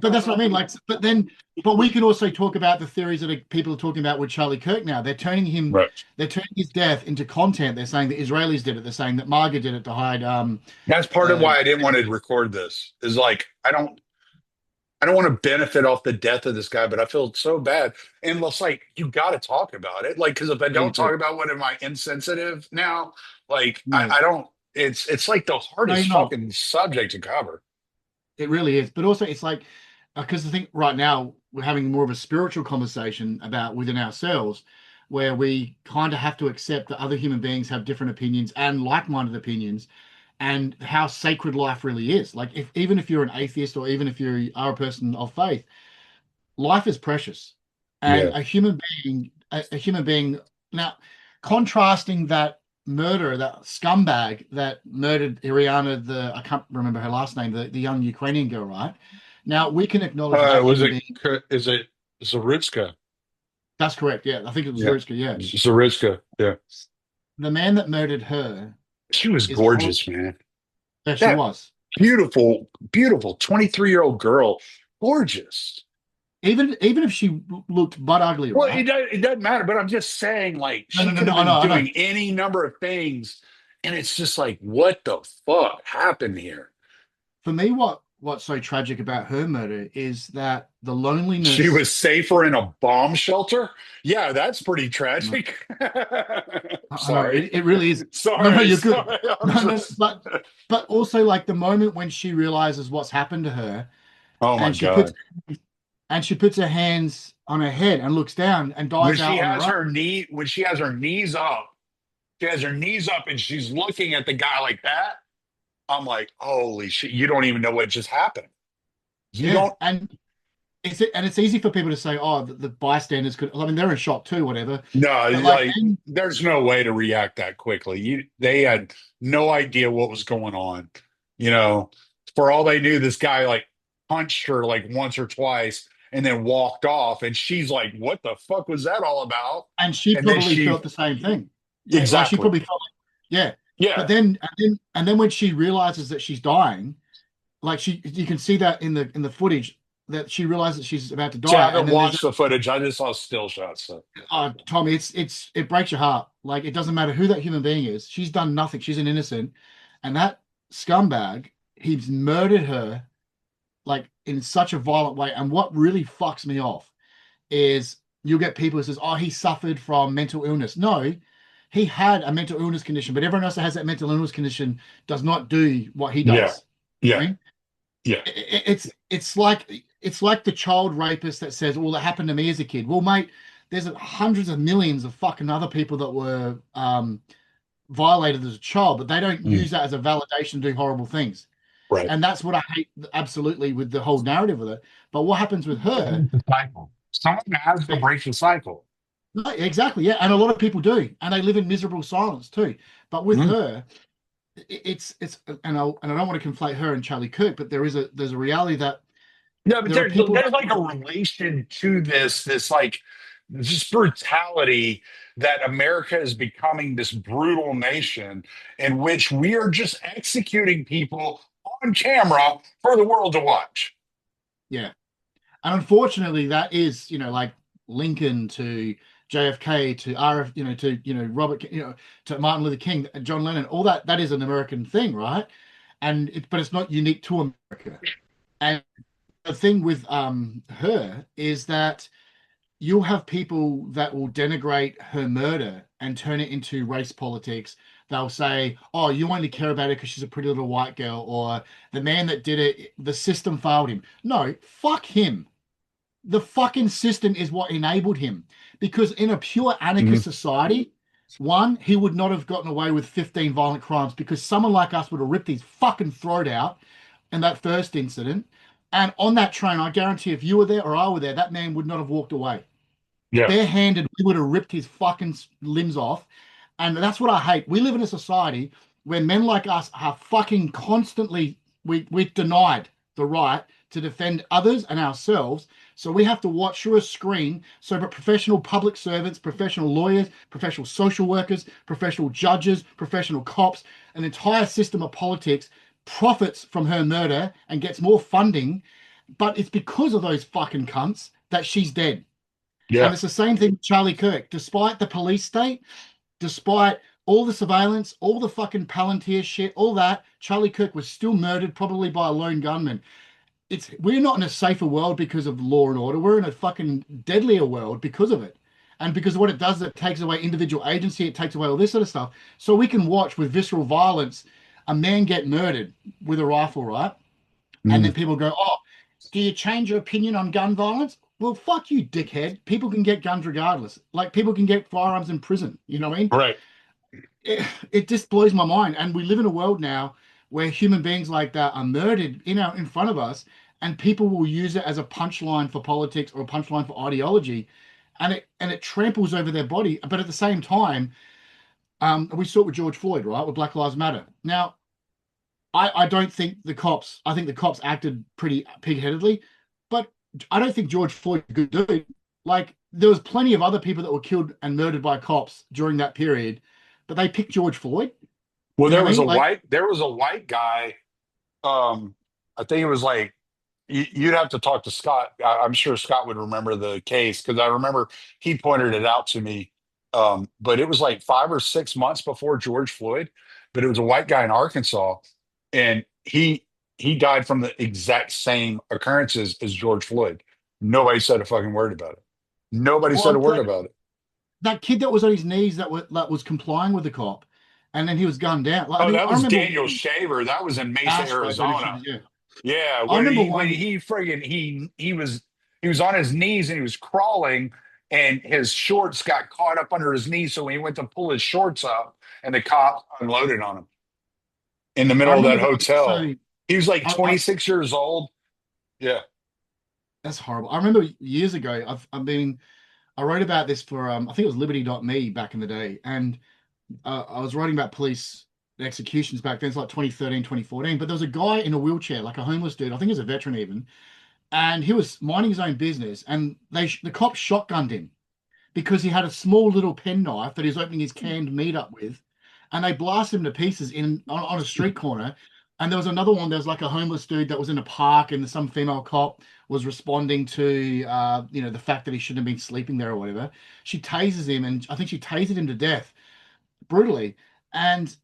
but that's what I mean. Like, but we can also talk about the theories that people are talking about with Charlie Kirk now. right. They're turning his death into content. They're saying the Israelis did it. They're saying that Marga did it to hide. That's part of Uh, why I didn't want to record this. Is like I don't want to benefit off the death of this guy, but I feel so bad. And it's like you got to talk about it. Like because if I yeah, you don't talk do. about what am I insensitive now? Like No, I don't. It's like the no, you're hardest not. fucking subject to cover. It really is. But also, it's like, because I think right now we're having more of a spiritual conversation about within ourselves, where we kind of have to accept that other human beings have different opinions and like-minded opinions, and how sacred life really is. Like, even if you're an atheist or even if you are a person of faith, life is precious, and Yeah. a human being. Now, contrasting that murderer, that scumbag that murdered Iryna, I can't remember her last name, the young Ukrainian girl, right? Now we can acknowledge that Was human it? being. Is it Zaritska? That's correct. Yeah, I think it was Yeah, Zurich. Yeah, Zaritska. Yeah, the man that murdered her she was is horrible. gorgeous, man. Yeah, she That was. beautiful, beautiful 23-year-old girl, gorgeous. Even if she looked butt ugly, Well, right? it doesn't matter, but I'm just saying, like, No, no, she no, could no. have I know, been I know. doing any number of things, and it's just like, what the fuck happened here? For me, what's so tragic about her murder is that the She loneliness. was safer in a bomb shelter. Yeah, that's pretty tragic. I know Sorry, it really is. No, no, sorry, you're good. sorry. I'm No, no, just. but also like the moment when she realizes what's happened to her, Oh my and God. she puts her hands on her head and looks down and dies out on her own. When she has her knees up, she has her knees up and she's looking at the guy like that. I'm like, holy shit, you don't even know what just happened. You Yeah, don't. and it's easy for people to say, oh, the bystanders could. I mean, they're in shock too, whatever. No, But like, like there's no way to react that quickly. They had no idea what was going on. You know, for all they knew, this guy like punched her like once or twice and then walked off, and she's like, "What the fuck was that all about?" and she And then probably she felt the same thing. Yeah, like she exactly, probably felt, yeah. But yeah, then when she realizes that she's dying, like you can see that in the footage that she realizes she's about to see, I die, and haven't then there's watched the footage. I just saw still shots. So. Tommy, it breaks your heart. Like it doesn't matter who that human being is. She's done nothing. She's an innocent, and that scumbag, he's murdered her like in such a violent way. And what really fucks me off is you'll get people who says, "Oh, he suffered from mental illness." No, he had a mental illness condition, but everyone else that has that mental illness condition does not do what he Yeah, does. I yeah, mean, yeah, it's like the child rapist that says, "Well, that happened to me as a kid." Well, mate, there's hundreds of millions of fucking other people that were violated as a child, but they don't mm, use that as a validation to do horrible things. right. And that's what I hate absolutely with the whole narrative of it. But what happens with her? The cycle. Someone has to break the cycle. No, exactly, yeah, and a lot of people do, and they live in miserable silence too. But with Mm. her, it's and I don't want to conflate her and Charlie Kirk, but there's a reality that Yeah, but there are people that there's like a relation to this like just brutality that America is becoming this brutal nation in which we are just executing people on camera for the world to watch. yeah. And unfortunately, that is, like Lincoln to JFK to RF, to Robert, to Martin Luther King, John Lennon, all that. That is an American thing, right? But it's not unique to America. And the thing with her is that you'll have people that will denigrate her murder and turn it into race politics. They'll say, "Oh, you only care about her because she's a pretty little white girl," or "The man that did it, the system failed him." No, fuck him. The fucking system is what enabled him. Because in a pure Mhm. anarchist society, one, he would not have gotten away with 15 violent crimes because someone like us would have ripped his fucking throat out in that first incident. And on that train, I guarantee if you were there or I were there, that man would not have walked away. Yeah. Barehanded, we would have ripped his fucking limbs off. And that's what I hate. We live in a society where men like us are fucking constantly, we're denied the right to defend others and ourselves. So we have to watch through a screen. So, but professional public servants, professional lawyers, professional social workers, professional judges, professional cops, an entire system of politics profits from her murder and gets more funding. But it's because of those fucking cunts that she's dead. And Yeah. it's the same thing with Charlie Kirk. Despite the police state, despite all the surveillance, all the fucking Palantir shit, all that, Charlie Kirk was still murdered, probably by a lone gunman. We're not in a safer world because of law and order. We're in a fucking deadlier world because of it. And because of what it does, it takes away individual agency, it takes away all this sort of stuff. So we can watch with visceral violence a man get murdered with a rifle, right? And Mm. then people go, "Oh, do you change your opinion on gun violence?" Well, fuck you, dickhead. People can get guns regardless. Like people can get firearms in prison. You know what I mean? Right. It just blows my mind. And we live in a world now where human beings like that are murdered in front of us, and people will use it as a punchline for politics or a punchline for ideology, and it tramples over their body. But at the same time, we saw it with George Floyd, right? With Black Lives Matter. Now, I don't think the cops. I think the cops acted pretty pig-headedly, but I don't think George Floyd was a good dude. Like there was plenty of other people that were killed and murdered by cops during that period, but they picked George Floyd. Well, You know what I mean? Like, there was a white guy. Um, I think it was like you'd have to talk to Scott. I'm sure Scott would remember the case because I remember he pointed it out to me. But it was like 5 or 6 months before George Floyd. But it was a white guy in Arkansas, and he died from the exact same occurrences as George Floyd. Nobody said a fucking word about it. Nobody said a well, word about it. that kid that was on his knees that was complying with the cop, and then he was gunned down. Like, I Oh, mean, that I was remember Daniel one. Shaver. That was in Mesa, That's right, Daniel Arizona. Shivers, yeah. Yeah, I where remember when one. he friggin' he was on his knees and he was crawling and his shorts got caught up under his knees. So when he went to pull his shorts up and the cop unloaded on him in the I middle of that remember hotel. also. He was like I 26 years old. Yeah. That's horrible. I remember years ago. I wrote about this for I think it was Liberty.me back in the day, and I was writing about police executions back then. It's like 2013, 2014. But there was a guy in a wheelchair, like a homeless dude. I think he was a veteran even, and he was minding his own business, and the cops shotgunned him because he had a small little penknife that he was opening his canned meat up with, and they blasted him to pieces on a street corner. And there was another one. There was like a homeless dude that was in a park, and some female cop was responding to, the fact that he shouldn't have been sleeping there or whatever. She tases him, and I think she tasered him to death brutally. And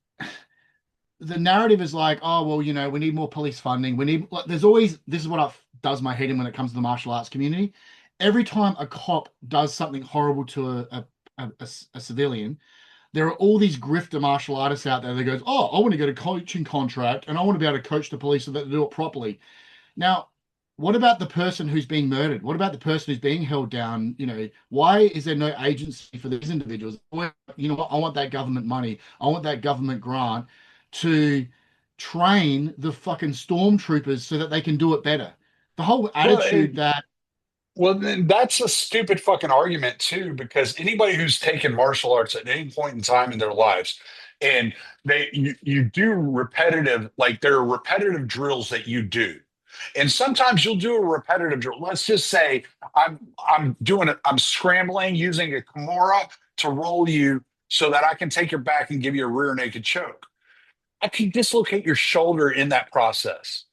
the narrative is like, oh well, we need more police funding. We need like, there's always this is what does my head in when it comes to the martial arts community. Every time a cop does something horrible to a civilian, there are all these grifter martial artists out there that goes, oh, I want to get a coaching contract and I want to be able to coach the police so that they do it properly. Now, what about the person who's being murdered? What about the person who's being held down? Why is there no agency for these individuals? You know what? I want that government money. I want that government grant to train the fucking stormtroopers so that they can do it better. The whole Well, attitude that, well, then that's a stupid fucking argument too, because anybody who's taken martial arts at any point in time in their lives, and you do repetitive, like there are repetitive drills that you do, and sometimes you'll do a repetitive drill. Let's just say I'm scrambling using a Kimura to roll you so that I can take your back and give you a rear naked choke. I can dislocate your shoulder in that process.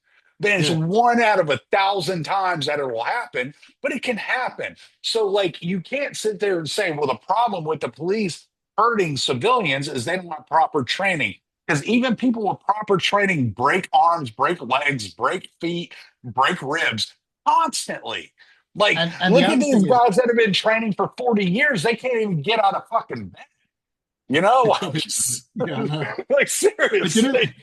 then it's Yeah. one out of 1,000 times that it will happen, but it can happen. So, like, you can't sit there and say, well, the problem with the police hurting civilians is they don't have proper training. Because even people with proper training break arms, break legs, break feet, break ribs constantly. Like, And the look at other these thing is, guys that have been training for 40 years. They can't even get out of fucking bed. You know, tell me, yeah, I know. like But you know, seriously.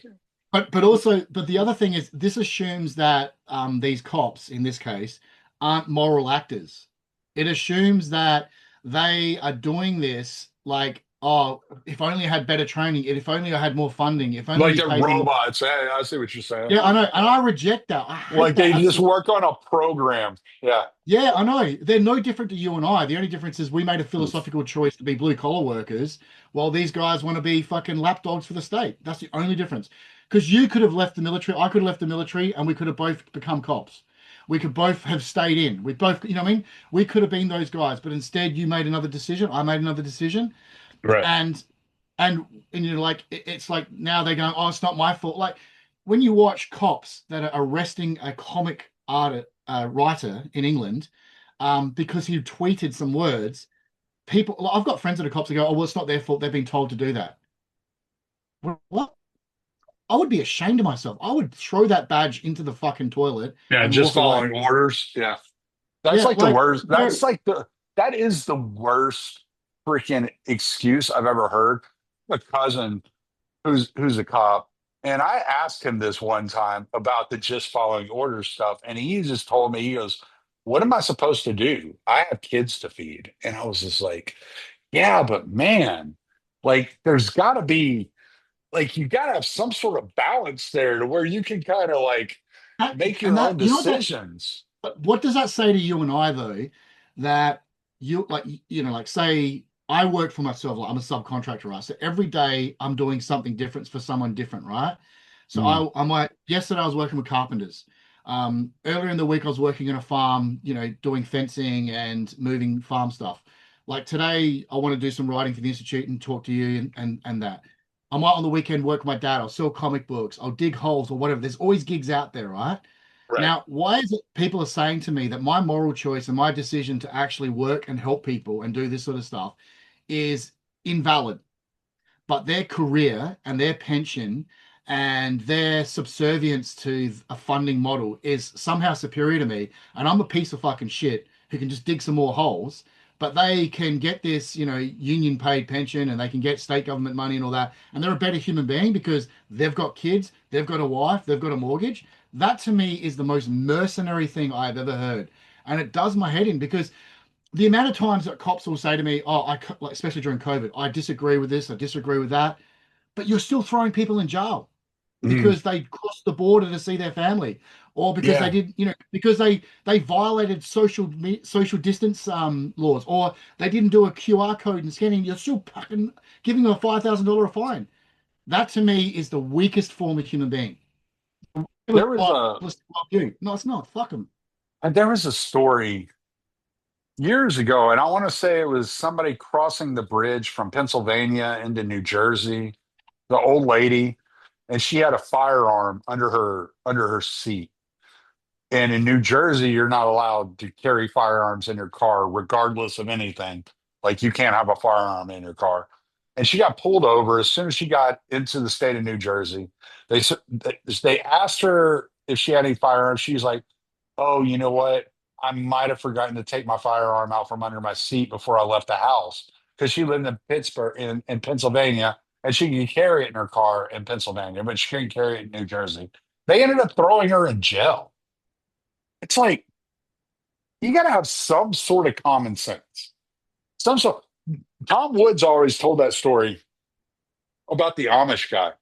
but the other thing is, this assumes that these cops in this case aren't moral actors. It assumes that they are doing this like, oh, if only I had better training, if only I had more funding, if only Like we they're paid them. robots. Hey, I see what you're saying. Yeah, I know, and I reject that. I hate Like that they just absolutely. work on a program. Yeah. Yeah, I know. They're no different to you and I. The only difference is we made a philosophical choice to be blue collar workers, while these guys want to be fucking lapdogs for the state. That's the only difference. Because you could have left the military, I could have left the military, and we could have both become cops. We could both have stayed in. We both, you know what I mean? We could have been those guys, but instead you made another decision. I made another decision, Right. and and and you're like, it's like now they're going, oh, it's not my fault. Like when you watch cops that are arresting a comic art writer in England, because he tweeted some words, people, like, I've got friends that are cops that go, oh, well, it's not their fault, they've been told to do that. What? I would be ashamed of myself. I would throw that badge into the fucking toilet Yeah. and Just walk away. following orders. Yeah. That's Yeah, like the like worst. there. That is the worst freaking excuse I've ever heard. A cousin who's a cop, and I asked him this one time about the just following orders stuff, and he just told me, he goes, "What am I supposed to do? I have kids to feed." And I was just like, "Yeah, but man, like there's got to be like you got to have some sort of balance there to where you can kind of like make And your own that, you know what that, decisions." but what does that say to you and I though? That you like, you know, like say I work for myself, like I'm a subcontractor, right? So every day I'm doing something different for someone different, right? So Mm, I might, yesterday I was working with carpenters. Earlier in the week I was working on a farm, you know, doing fencing and moving farm stuff. Like today I want to do some writing for the institute and talk to you and that. I might on the weekend work with my dad. I'll sell comic books. I'll dig holes or whatever. There's always gigs out there, right? right. Now, why is it people are saying to me that my moral choice and my decision to actually work and help people and do this sort of stuff is invalid? But their career and their pension and their subservience to a funding model is somehow superior to me. And I'm a piece of fucking shit who can just dig some more holes. But they can get this, you know, union paid pension and they can get state government money and all that. And they're a better human being because they've got kids, they've got a wife, they've got a mortgage. That to me is the most mercenary thing I've ever heard. And it does my head in because the amount of times that cops will say to me, "Oh, like especially during COVID, I disagree with this, I disagree with that," but you're still throwing people in jail Mm, because they crossed the border to see their family, or because they yeah. did, you know, because they violated social distance laws, or they didn't do a QR code and scanning. You're still fucking giving them a $5,000 fine. That to me is the weakest form of human being. It was There was like, a let's fuck you. No, it's not. Fuck them. there was a story years ago, and I want to say it was somebody crossing the bridge from Pennsylvania into New Jersey, the old lady, and she had a firearm under her seat. And in New Jersey, you're not allowed to carry firearms in your car, regardless of anything. Like you can't have a firearm in your car. And she got pulled over as soon as she got into the state of New Jersey. They asked her if she had any firearms. She's like, "Oh, you know what? I might have forgotten to take my firearm out from under my seat before I left the house," because she lived in Pittsburgh in Pennsylvania, and she could carry it in her car in Pennsylvania, but she couldn't carry it in New Jersey. They ended up throwing her in jail. It's like you got to have some sort of common sense. Some sort. Tom Woods always told that story about the Amish guy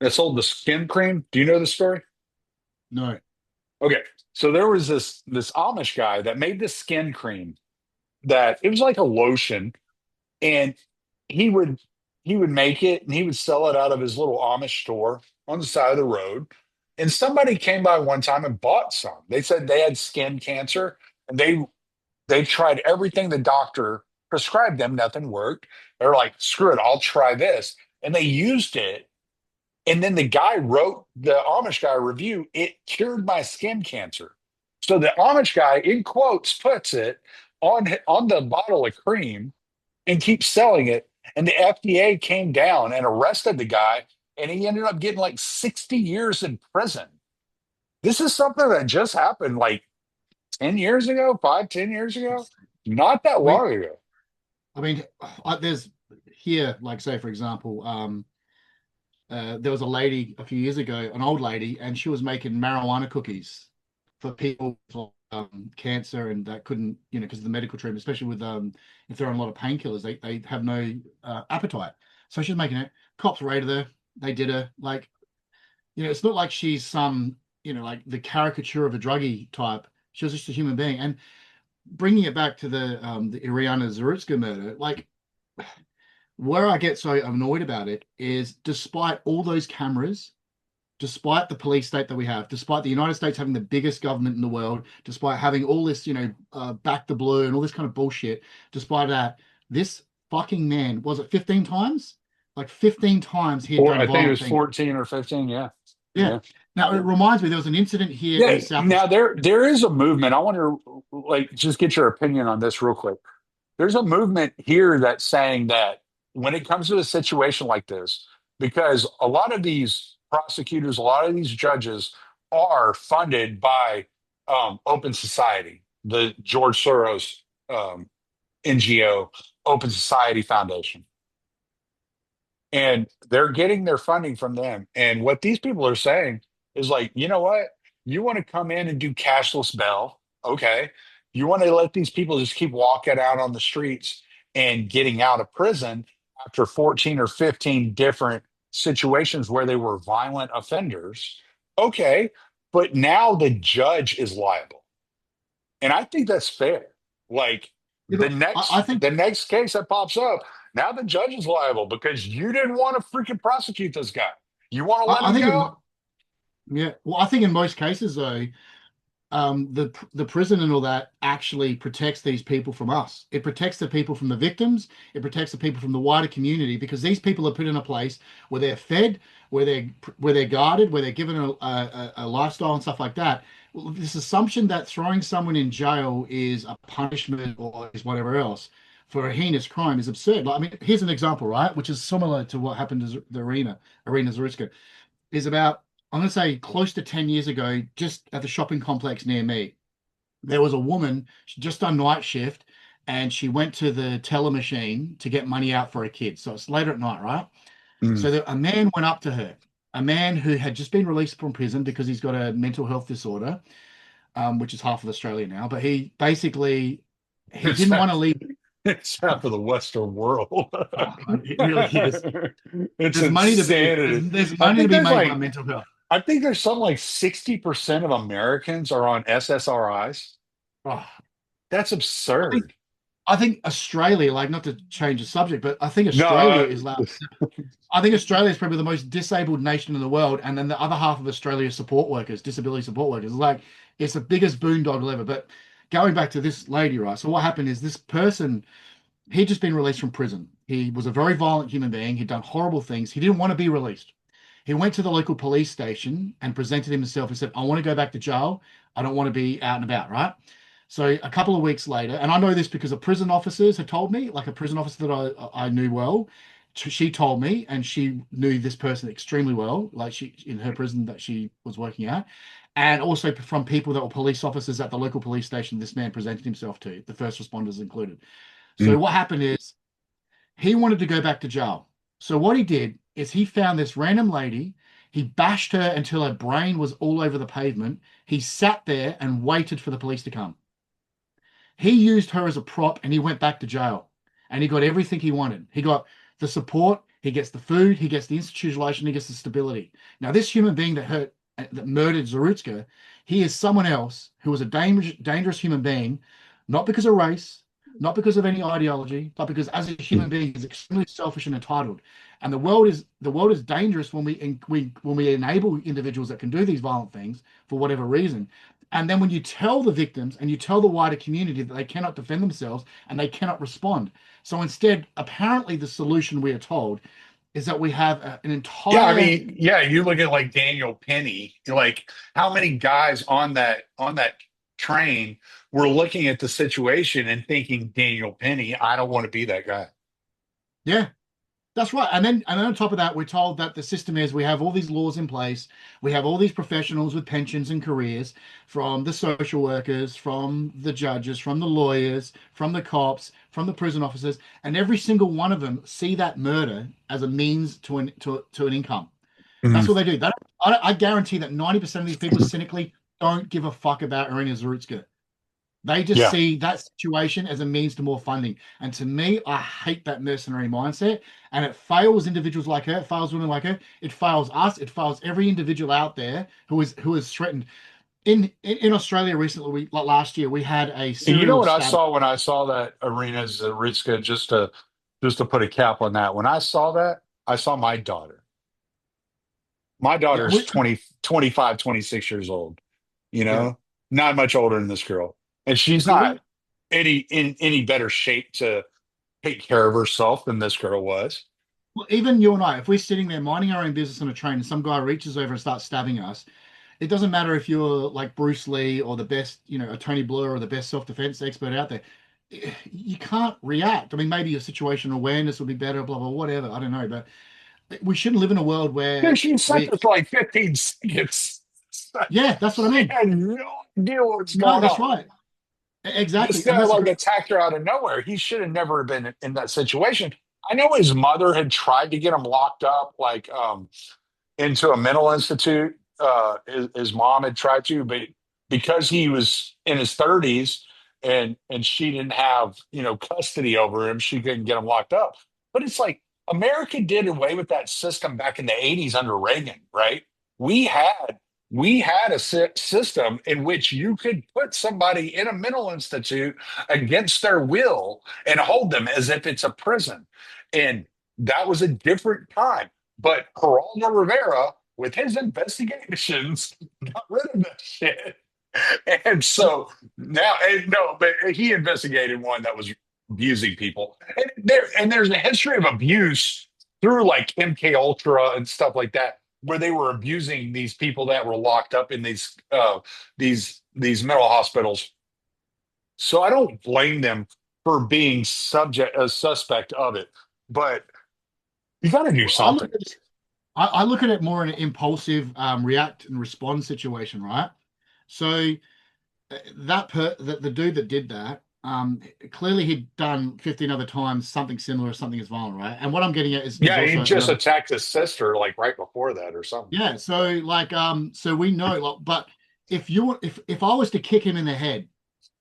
that sold the skin cream. Do you know the story? No. Okay, so there was this Amish guy that made this skin cream that it was like a lotion, and he would he would make it and he would sell it out of his little Amish store on the side of the road. And somebody came by one time and bought some. They said they had skin cancer, and they tried everything the doctor prescribed them, nothing worked. They're like, screw it, I'll try this. And they used it And then the guy wrote, the Amish guy review, it cured my skin cancer. So the Amish guy, in quotes, puts it on the bottle of cream and keeps selling it. And the FDA came down and arrested the guy, and he ended up getting like 60 years in prison. This is something that just happened like 10 years ago, 5, 10 years ago, not that I mean, long ago. there's here, like say for example, there was a lady a few years ago, an old lady, and she was making marijuana cookies for people with cancer and that couldn't, because of the medical treatment, especially with if they're on a lot of painkillers, they have no appetite. So she's making it. Cops raided her. They did her. Like, it's not like she's some, like the caricature of a druggie type. She was just a human being. And bringing it back to the Iryna Zarutska murder, like where I get so annoyed about it is despite all those cameras, despite the police state that we have, despite the United States having the biggest government in the world, despite having all this, back the blue and all this kind of bullshit, despite that, this fucking man, was it 15 times? Like 15 times he had Or done I think it violent was things. 14 or 15. Yeah. Yeah. Yeah. Now it reminds me, there was an incident here in Yeah. South Now Australia. there is a movement. I want to like just get your opinion on this real quick. There's a movement here that's saying that when it comes to a situation like this, because a lot of these prosecutors, a lot of these judges are funded by Open Society, the George Soros NGO, Open Society Foundation, and they're getting their funding from them. And what these people are saying is like, you know what? You want to come in and do cashless bail? Okay. You want to let these people just keep walking out on the streets and getting out of prison after 14 or 15 different situations where they were violent offenders? Okay. But now the judge is liable. And I think that's fair. Like Yeah, the but I next think the next case that pops up, now the judge is liable because you didn't want to freaking prosecute this guy. You want to let I him think go? yeah. Well, I think in most cases though, the prison and all that actually protects these people from us. It protects the people from the victims. It protects the people from the wider community because these people are put in a place where they're fed, where they're guarded, where they're given a lifestyle and stuff like that. Well, this assumption that throwing someone in jail is a punishment or is whatever else for a heinous crime is absurd. Like, I mean, here's an example, right? Which is similar to what happened to the Arena Zariska is about, I'm going to say close to 10 years ago, just at the shopping complex near me. There was a woman, she just done night shift, and she went to the teller machine to get money out for her kids. So it's later at night, right? Mm. So a man went up to her, a man who had just been released from prison because he's got a mental health disorder, which is half of Australia now. But he basically he It's didn't want to half, leave. it's half of the Western world. Oh, it really is. It's There's money to be insanity. there's I money to think be there's made by like mental health. I think there's something like 60% of Americans are on SSRIs. Oh, That's I think absurd. I think Australia, like not to change the subject, but I think No, Australia is like I think Australia is probably the most disabled nation in the world, and then the other half of Australia is support workers, disability support workers. Like it's the biggest boondoggle ever. But going back to this lady, right? So what happened is this person, he'd just been released from prison. He was a very violent human being. He'd done horrible things. He didn't want to be released. He went to the local police station and presented himself and said, I want to go back to jail. I don't want to be out and about, right? So a couple of weeks later, and I know this because a prison officers had told me, like a prison officer that I knew well, she told me, and she knew this person extremely well, like she in her prison that she was working at, and also from people that were police officers at the local police station. This man presented himself to, the first responders included. Mm. So what happened is he wanted to go back to jail. So what he did is he found this random lady. He bashed her until her brain was all over the pavement. He sat there and waited for the police to come. He used her as a prop and he went back to jail. And he got everything he wanted. He got the support, he gets the food, he gets the institutionalization, he gets the stability. Now, this human being that murdered Zarutska, he is someone else who was a dangerous human being, not because of race, not because of any ideology, but because as a human being, he's extremely selfish and entitled. And the world is dangerous when we enable individuals that can do these violent things for whatever reason. And then when you tell the victims and you tell the wider community that they cannot defend themselves and they cannot respond. So instead, apparently, the solution we are told is that we have an Yeah, I entire mean, yeah, you look at like Daniel Penny, like how many guys on that train were looking at the situation and thinking Daniel Penny, I don't want to be that guy. yeah. That's right. And then on top of that, we're told that the system is we have all these laws in place. We have all these professionals with pensions and careers, from the social workers, from the judges, from the lawyers, from the cops, from the prison officers, and every single one of them see that murder as a means to an income. That's Mhm. what they do. I guarantee that 90% of these people cynically don't give a fuck about Iryna Zarutska. They just Yeah. see that situation as a means to more funding. And to me, I hate that mercenary mindset. And it fails individuals like her, it fails women like her, it fails us, it fails every individual out there who is threatened. In Australia recently, like last year, we had a And you know serial what I stab. saw when I saw that Arenas Ritska, just to put a cap on that. When I saw that, I saw my daughter. My Yeah, daughter's 20, 25, 26 years old, yeah. not much older than this girl. And she's not Even in any better shape to take care of herself than this girl was. well, even you and I, if we're sitting there minding our own business on a train and some guy reaches over and starts stabbing us, it doesn't matter if you're like Bruce Lee or the best, a Tony Blair or the best self-defense expert out there. You can't react. I mean, maybe your situational awareness will be better, blah, blah, whatever. I don't know. But we shouldn't live in a world Dude, where she sat we, there for like 15 seconds. yeah, that's what I She mean. had no idea what was No, going that's on. right. This Exactly. And guy that's a like great, attacked her out of nowhere. He should have never been in that situation. I know his mother had tried to get him locked up, like into a mental institute. His mom had tried to, but because he was in his 30s and she didn't have custody over him, she couldn't get him locked up. But it's like America did away with that system back in the 80s under Reagan, right? We had we had a system in which you could put somebody in a mental institute against their will and hold them as if it's a prison. And that was a different time. But Geraldo Rivera, with his investigations, got rid of that shit. And so now, and no, but he investigated one that was abusing people. And there's a history of abuse through like MK Ultra and stuff like that, where they were abusing these people that were locked up in these mental hospitals. So I don't blame them for being subject a suspect of it, but you got to do I look something. at it, I look at it more in an impulsive react and respond situation, right? So the dude that did that, clearly he'd done 15 other times something similar or something as violent, right? And what I'm getting at is Yeah, he also just another. attacked his sister like right before that or something. Yeah, so like so we know, like, but if I was to kick him in the head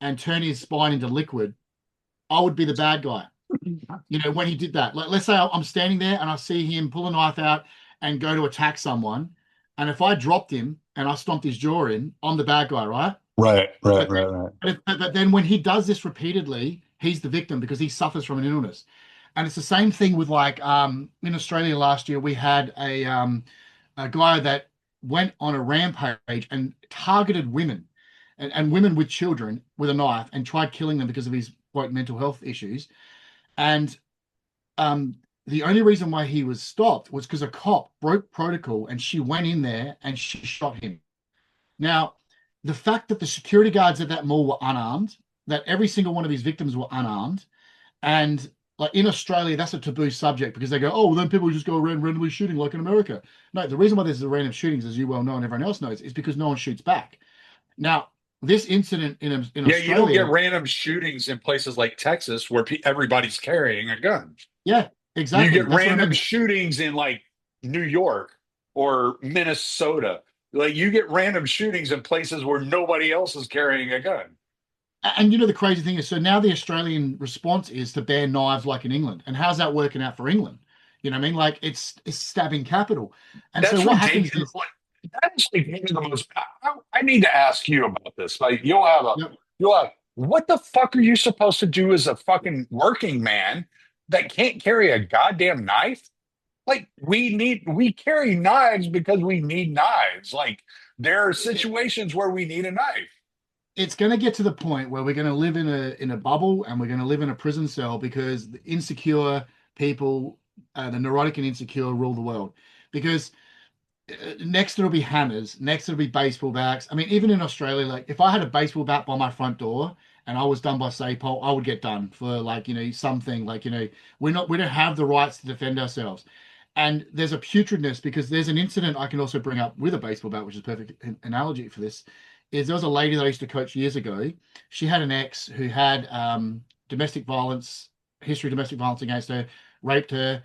and turn his spine into liquid, I would be the bad guy. When he did that. Like, let's say I'm standing there and I see him pull a knife out and go to attack someone, and if I dropped him and I stomped his jaw in, I'm the bad guy, right? Right, right, But right, right. but then when he does this repeatedly, he's the victim because he suffers from an illness. And it's the same thing with like in Australia last year we had a guy that went on a rampage and targeted women and women with children with a knife and tried killing them because of his quote mental health issues. And um, the only reason why he was stopped was because a cop broke protocol and she went in there and she shot him. Now, the fact that the security guards at that mall were unarmed, that every single one of these victims were unarmed, and like in Australia, that's a taboo subject because they go, oh, well, then people just go around randomly shooting like in America. No, the reason why there's the random shootings, as you well know and everyone else knows, is because no one shoots back. Now, this incident in Yeah, you don't get Australia, random shootings in places like Texas where everybody's carrying a gun. yeah, You exactly. get That's what I random mean. shootings in like New York or Minnesota. Like you get random shootings in places where nobody else is carrying a gun. And the crazy thing is, so now the Australian response is to ban knives like in England. And how's that working out for England? You know what I mean? Like it's stabbing capital. And so That's what happens ridiculous. is, Like, that is like one of the most. I need to ask you about this. Like, yep, what the fuck are you supposed to do as a fucking working man that can't carry a goddamn knife? Like, we carry knives because we need knives. Like, there are situations where we need a knife. it's going to get to the point where we're going to live in a bubble and we're going to live in a prison cell because the insecure people the neurotic and insecure rule the world because next it'll be hammers, next it'll be baseball bats. I mean, even in Australia, like if I had a baseball bat by my front door and I was done by SAPOL, I would get done for like, something like, we don't have the rights to defend ourselves. And there's a putridness because there's an incident I can also bring up with a baseball bat, which is a perfect analogy for this. Is there was a lady that I used to coach years ago. She had an ex who had domestic violence, history of domestic violence against her, raped her,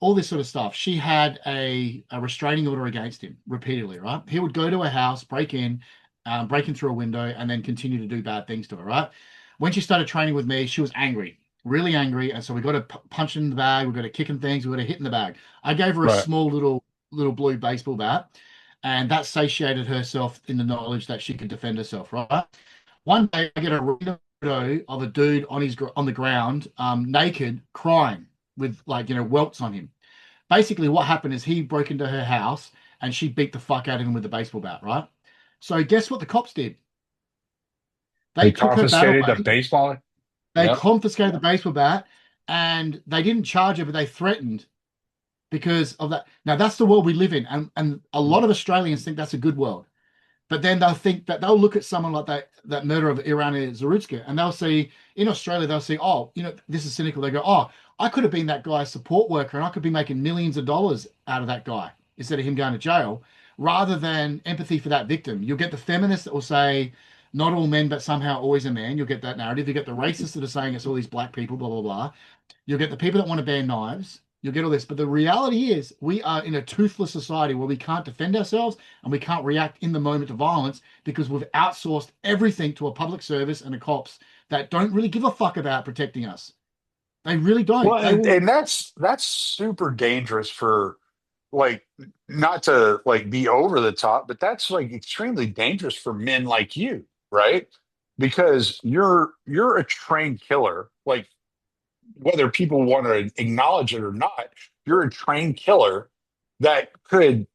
all this sort of stuff. She had a restraining order against him repeatedly, right? He would go to her house, break in through a window, and then continue to do bad things to her, right? When she started training with me, she was angry, really angry. And so we got to punch in the bag, we got to kick in things, we got to hit in the bag. I gave her a Right. small little blue baseball bat, and that satiated herself in the knowledge that she could defend herself, right? One day I get a photo of a dude on the ground, naked, crying with like welts on him. Basically, what happened is he broke into her house and she beat the fuck out of him with a baseball bat, right? So guess what the cops did? They They took her bat confiscated the away. baseball. They Yep. confiscated the baseball bat, and they didn't charge her, but they threatened because of that. Now that's the world we live in, and a lot of Australians think that's a good world. But then they'll think that they'll look at someone like that murder of Iryna Zarutska, and they'll see in Australia they'll see, oh, this is cynical. They go, oh, I could have been that guy's support worker, and I could be making millions of dollars out of that guy instead of him going to jail, rather than empathy for that victim. You'll get the feminists that will say, not all men, but somehow always a man. You'll get that narrative. You get the racists that are saying it's all these black people, blah blah blah. You'll get the people that want to ban knives. You'll get all this. But the reality is, we are in a toothless society where we can't defend ourselves and we can't react in the moment to violence because we've outsourced everything to a public service and the cops that don't really give a fuck about protecting us. They really don't. Well, They will. and that's super dangerous for like not to like be over the top, but that's like extremely dangerous for men like you, right? Because you're a trained killer. Like whether people want to acknowledge it or not, you're a trained killer that could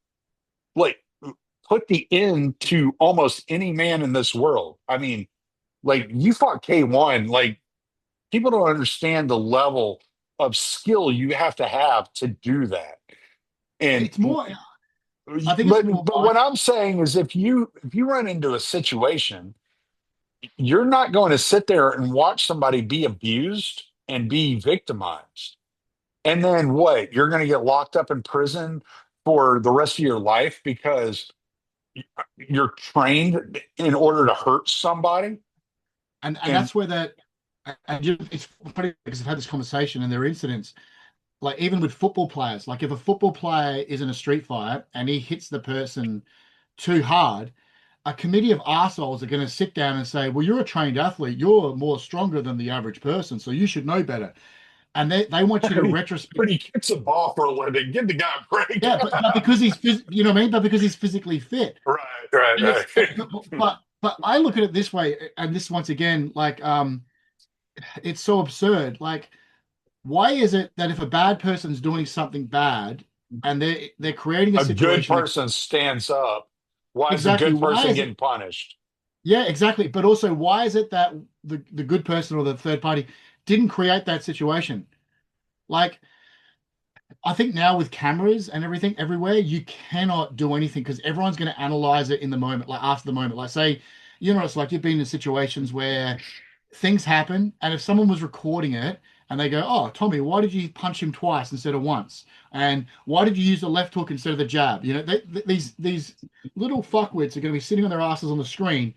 like put the end to almost any man in this world. I mean, like you fought K1, like people don't understand the level of skill you have to do that. And It's more. I think it's more but my. what I'm saying is if you run into a situation, you're not going to sit there and watch somebody be abused and be victimized. And then what? You're going to get locked up in prison for the rest of your life because you're trained in order to hurt somebody. And And that's where that. And it's funny because I've had this conversation and there are incidents like even with football players. Like if a football player is in a street fight and he hits the person too hard, a committee of arseholes are going to sit down and say, well, you're a trained athlete. You're more stronger than the average person, so you should know better. And they want you to retrospect. but he kicks a ball for a living. Give the guy a break. Yeah, but because you know what I mean? But because he's physically fit. Right, right, And it's, right. but I look at it this way, and this once again, like, it's so absurd. Like, why is it that if a bad person's doing something bad and they're creating a A good situation that person stands up. Why is a exactly good why person is it getting punished? yeah, exactly. But also, why is it that the good person or the third party didn't create that situation? Like, I think now with cameras and everything everywhere, you cannot do anything because everyone's going to analyze it in the moment, like after the moment. Like, say, it's like you've been in situations where things happen, and if someone was recording it and they go, "Oh, Tommy, why did you punch him twice instead of once? And why did you use the left hook instead of the jab?" These little fuckwits are going to be sitting on their asses on the screen,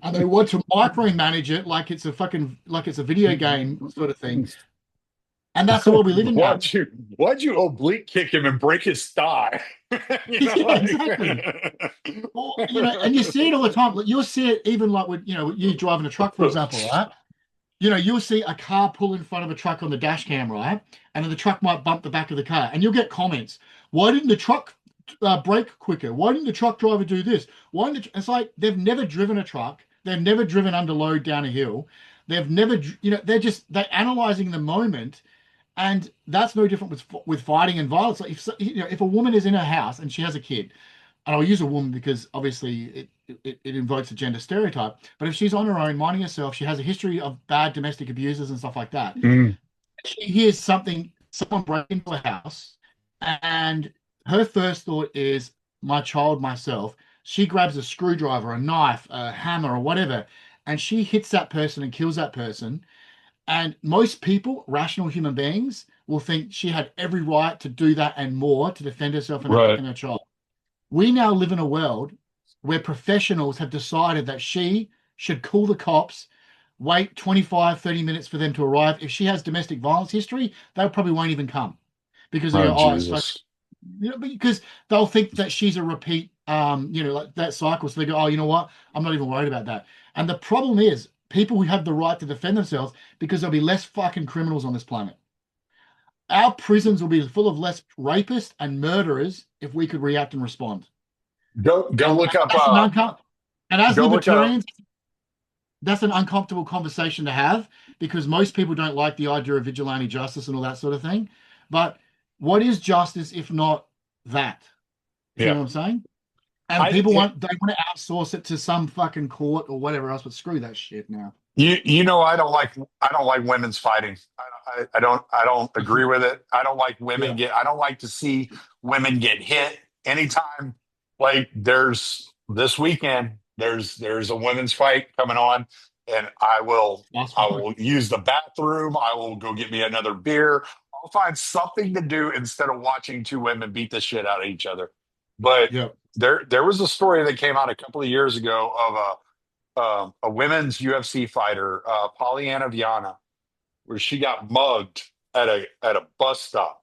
and they want to micromanage it like it's a video game sort of thing. And that's the world we live in now. Why'd you oblique kick him and break his thigh? You know, Yeah, exactly. Well, and you see it all the time. Like, you'll see it even like with you driving a truck, for example, right? You'll see a car pull in front of a truck on the dash cam, right? And then the truck might bump the back of the car, and you'll get comments. Why didn't the truck brake quicker? Why didn't the truck driver do this? Why didn't it's like they've never driven a truck. They've never driven under load down a hill. They've never, they're analyzing the moment, and that's no different with fighting and violence. Like if a woman is in her house and she has a kid, and I'll use a woman because obviously it invokes a gender stereotype. But if she's on her own, minding herself, she has a history of bad domestic abusers and stuff like that. Mm. She hears something someone break into a house, and her first thought is, my child, myself. She grabs a screwdriver, a knife, a hammer, or whatever, and she hits that person and kills that person. And most people, rational human beings, will think she had every right to do that and more to defend herself Right. and her child. We now live in a world where professionals have decided that she should call the cops, wait 25, 30 minutes for them to arrive. If she has domestic violence history, they probably won't even come because they Oh, go, oh, it's fucking, Jesus. because they'll think that she's a repeat, like that cycle. So they go, oh, you know what? I'm not even worried about that. And the problem is, people who have the right to defend themselves because there'll be less fucking criminals on this planet. Our prisons will be full of less rapists and murderers if we could react and respond. Go And look up that's an and as go look up libertarians, that's an uncomfortable conversation to have because most people don't like the idea of vigilante justice and all that sort of thing. But what is justice if not that? Do you yeah. know what I'm saying? And I people want they want to outsource it to some fucking court or whatever else, but screw that shit now. you know I don't like women's fighting. I don't agree with it. I don't like Yeah. I don't like to see women get hit anytime. Like there's this weekend there's a women's fight coming on, and That's I fine. will use the bathroom. I will go get me another beer. I'll find something to do instead of watching two women beat the shit out of each other. But Yeah. there was a story that came out a couple of years ago of a women's UFC fighter, Pollyanna Viana, where she got mugged at a bus stop,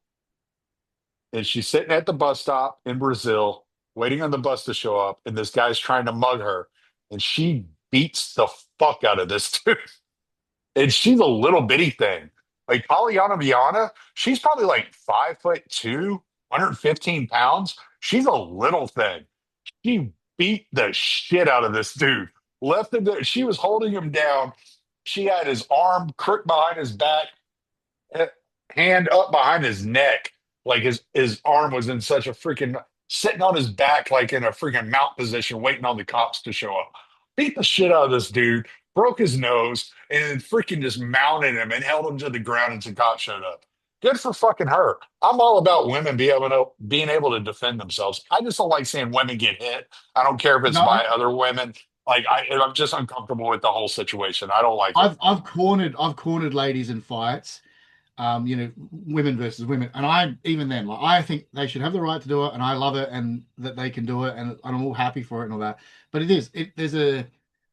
and she's sitting at the bus stop in Brazil, waiting on the bus to show up, and this guy's trying to mug her, and she beats the fuck out of this dude, and she's a little bitty thing. Like Pollyanna Viana, she's probably like 5'2", 115 pounds. She's a little thing. She beat the shit out of this dude. Left him there. She was holding him down. She had his arm crooked behind his back, eh, hand up behind his neck, like his arm was in such a freaking sitting on his back, like in a freaking mount position, waiting on the cops to show up. Beat the shit out of this dude, broke his nose, and then freaking just mounted him and held him to the ground until cops showed up. Good for fucking her. I'm all about women being able to defend themselves. I just don't like seeing women get hit. I don't care if it's No, by other women. I'm just uncomfortable with the whole situation. I don't like it. I've cornered ladies in fights, women versus women. And I, even then, like, I think they should have the right to do it, and I love it, and that they can do it, and I'm all happy for it and all that. But there's a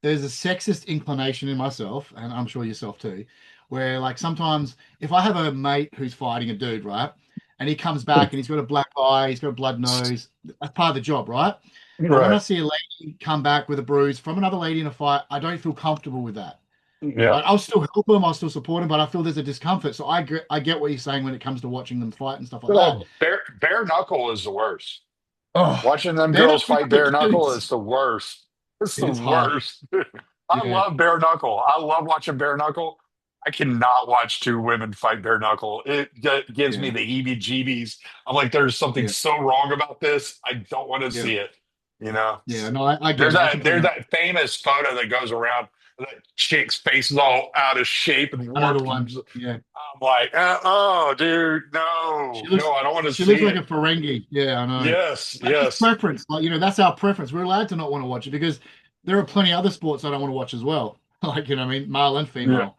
sexist inclination in myself, and I'm sure yourself too, where like sometimes if I have a mate who's fighting a dude, right, and he comes back and he's got a black eye, he's got a blood nose, that's part of the job, right? But when I Right. see a lady come back with a bruise from another lady in a fight, I don't feel comfortable with that. Yeah. I'll still help them, I'll still support them, but I feel there's a discomfort. So I get what you're saying when it comes to watching them fight and stuff like that. Oh, bare knuckle is the worst. Oh, Watching them bare girls knuckle, fight bare knuckle it's is the worst. It's the hard. worst. I Yeah, love bare knuckle. I love watching bare knuckle. I cannot watch two women fight bare knuckle. Gives me yeah, the heebie-jeebies. I'm like, there's something yeah, so wrong about this. I don't want to yeah, see it. You know, yeah. No, I get it. I there's completely that famous photo that goes around. That chick's face is all out of shape and another warped. one. Yeah. I'm like, oh, dude, no, She no, looks I don't want to she looks see like it. a Ferengi. Yeah, I know. Yes, That's just yes, preference. Like, that's our preference. We're allowed to not want to watch it because there are plenty of other sports I don't want to watch as well. Like, what I mean, male and yeah, female.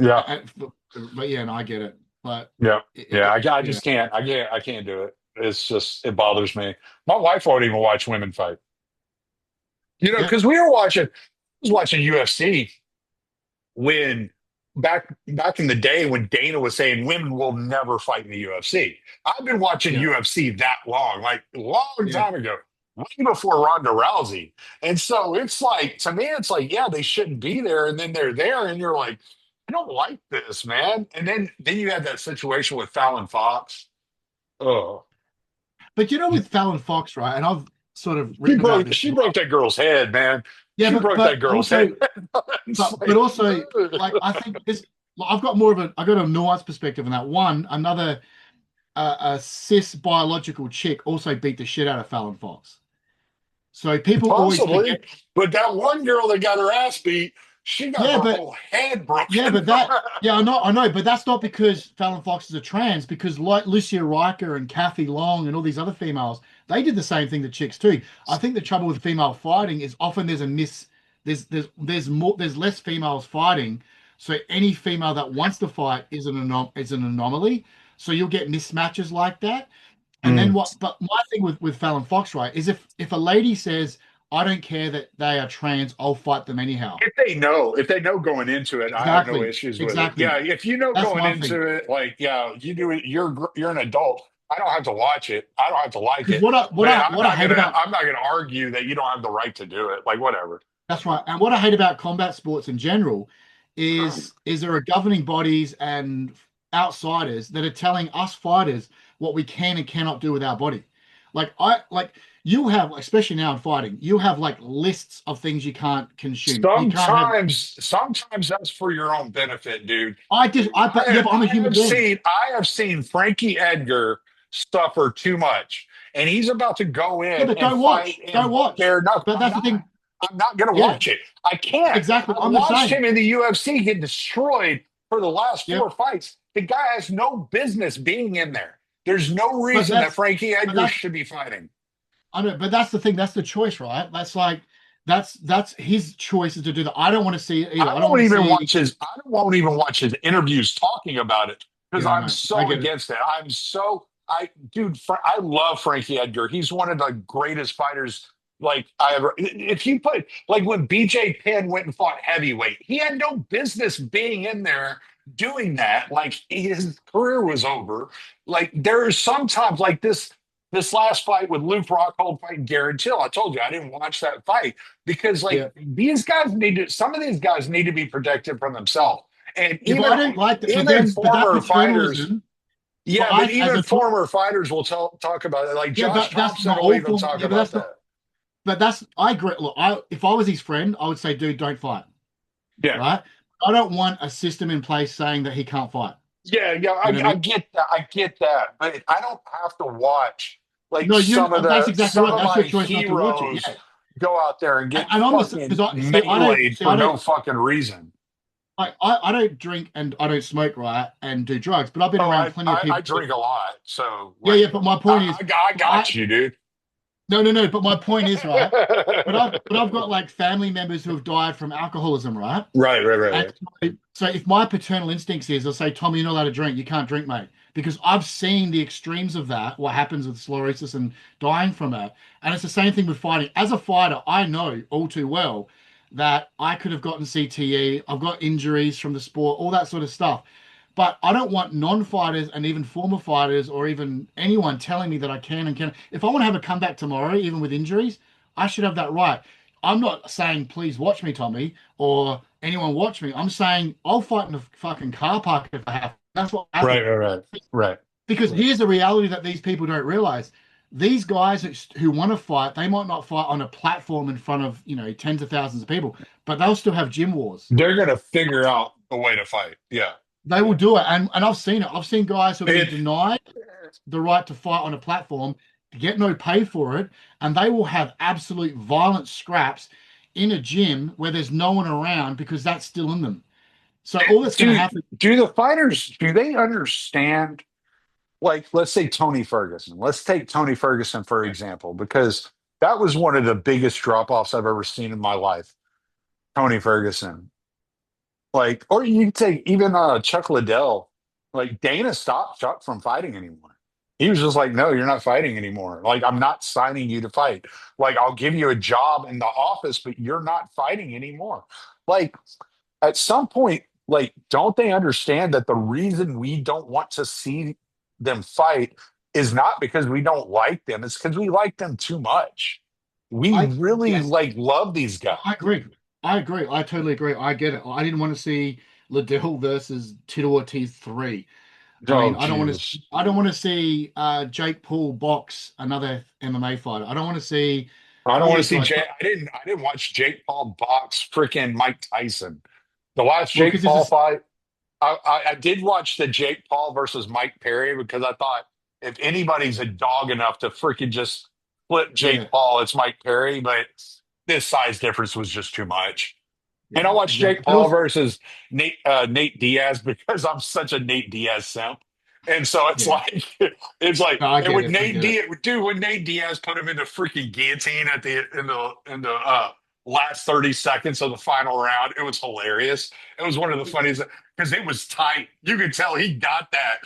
yeah, Uh, but yeah, no, I get it. But yeah, yeah. I yeah, just can't. I can't do it. It's just it bothers me. My wife won't even watch women fight. You know, yeah, because I was watching UFC when back in the day when Dana was saying women will never fight in the UFC. I've been watching yeah, UFC that long, like a long yeah. time ago, way before Ronda Rousey. And so it's like to me, it's like, yeah, they shouldn't be there, and then they're there, and you're like, I don't like this, man. And then you had that situation with Fallon Fox. Oh, But with Fallon Fox, right? And I've sort of written about this she as broke well. that girl's head, man. Yeah, She but broke that but girl's head. also It's but also like, like I think this. Like, I got a nuanced perspective on that. One, another a cis biological chick also beat the shit out of Fallon Fox. So people always possibly, forget. but that one girl that got her ass beat, She got Yeah, her but whole head yeah, broken but from that yeah, I know, but that's not because Fallon Fox is a trans, because like Lucia Riker and Kathy Long and all these other females, they did the same thing to chicks too. I think the trouble with female fighting is often there's more there's less females fighting, so any female that wants to fight is an anomaly. So you'll get mismatches like that. And then Mm. what? But my thing with Fallon Fox, right, is if a lady says, "I don't care that they are trans, I'll fight them anyhow." If they know going into it, I have no Exactly, issues with it. exactly. Yeah, if you know That's going my thing. into it, like, yeah, you do it, you're an adult. I don't have to watch it. I don't have to like Because it. But what I hate about I'm not gonna argue that you don't have the right to do it. Like, whatever. that's right, and what I hate about combat sports in general is there are governing bodies and outsiders that are telling us fighters what we can and cannot do with our body. Like you have, especially now in fighting, you have like lists of things you can't consume. You can't have. Sometimes that's for your own benefit, dude. But yeah, but I'm a human being. I have seen Frankie Edgar suffer too much, and he's about to go Yeah, in but and fight don't in watch. bare knuckles. But that's the thing. I'm not going to Yeah, watch it. I can't. exactly. I've I'm the watched same. him in the UFC get destroyed for the last Yep. four fights. The guy has no business being in there. There's no But reason that that's Frankie but Edgar that's should be fighting. I know, but that's the thing. That's the choice, right? That's like that's his choices to do that. I don't want to see it either. I don't want to see. I won't even watch his interviews talking about it because Yeah, I I'm know. I so get it. against it. I love Frankie Edgar. He's one of the greatest fighters like I ever. If you put like when BJ Penn went and fought heavyweight, he had no business being in there doing that. Like his career was over. Like there are sometimes like this last fight with Luke Rockhold fighting Darren Till. I told you I didn't watch that fight because like Yeah, some of these guys need to be protected from themselves. And yeah, but I don't like that. even But that former fighters, paternalism. But yeah, but I, as even a former fighters will talk about it. Like yeah, Josh but that's Thompson not will all even form. talk Yeah, but about that's not. that. But that's I agree. Look, I if I was his friend, I would say, dude, don't fight. Yeah. Right? I don't want a system in place saying that he can't fight. Yeah, You know what I I mean? get that. I get that. But I don't have to watch like No, you. That's exactly some right. of That's my your choice not to watch it. heroes Yeah, go out there and get and I'm the because fucking I see. meleeed for I no don't. fucking reason. I don't drink and I don't smoke, right, and do drugs. But I've been Oh, around plenty of I people. drink a lot, so Yeah, like yeah. But my point is, I I got you, dude. no, no, no. But my point is, right. But I've got like family members who have died from alcoholism, right? And Right. so if my paternal instincts is, I'll say, Tommy, you're not allowed to drink. You can't drink, mate. Because I've seen the extremes of that, what happens with sclerosis and dying from it. And it's the same thing with fighting. As a fighter, I know all too well that I could have gotten CTE. I've got injuries from the sport, all that sort of stuff. But I don't want non-fighters and even former fighters or even anyone telling me that I can and can. If I want to have a comeback tomorrow, even with injuries, I should have that right. I'm not saying, please watch me, Tommy, or anyone watch me. I'm saying I'll fight in a fucking car park if I have to. That's what happens. Right. Because here's the reality that these people don't realize. These guys who want to fight, they might not fight on a platform in front of, tens of thousands of people, but they'll still have gym wars. They're gonna figure out a way to fight. Yeah. They will do it. And I've seen it. I've seen guys who have been It, denied the right to fight on a platform, get no pay for it, and they will have absolute violent scraps in a gym where there's no one around because that's still in them. So all that's going to do happen. do the fighters do they understand like let's say Tony Ferguson. Let's take Tony Ferguson for Yeah, example, because that was one of the biggest drop offs I've ever seen in my life. Tony Ferguson. Like, or you can take even Chuck Liddell. Like Dana stopped Chuck from fighting anymore. He was just like, no, you're not fighting anymore. Like, I'm not signing you to fight. Like, I'll give you a job in the office, but you're not fighting anymore. Like, at some point, like, don't they understand that the reason we don't want to see them fight is not because we don't like them, it's because we like them too much. We I really yes, like love these I guys. agree. I agree. I totally agree. I get it. I didn't want to see Liddell versus Tito Ortiz 3. I mean, Oh, Jesus. I don't want to see Jake Paul box another MMA fighter. I don't want to see I don't all want to these see guys. Jay. I didn't watch Jake Paul box freaking Mike Tyson. The last Well, Jake because this Paul is fight, I did watch the Jake Paul versus Mike Perry because I thought if anybody's a dog enough to freaking just flip Jake yeah. Paul, it's Mike Perry. But this size difference was just too much. And I Yeah, watched Jake exactly. But Paul also, versus Nate Diaz because I'm such a Nate Diaz simp. And so it's yeah, like no, I and get with it. I Nate get it. Diaz, dude, when Nate Diaz put him in the freaking guillotine at the in the last 30 seconds of the final round, it was hilarious. It was one of the funniest because it was tight. You could tell he got that.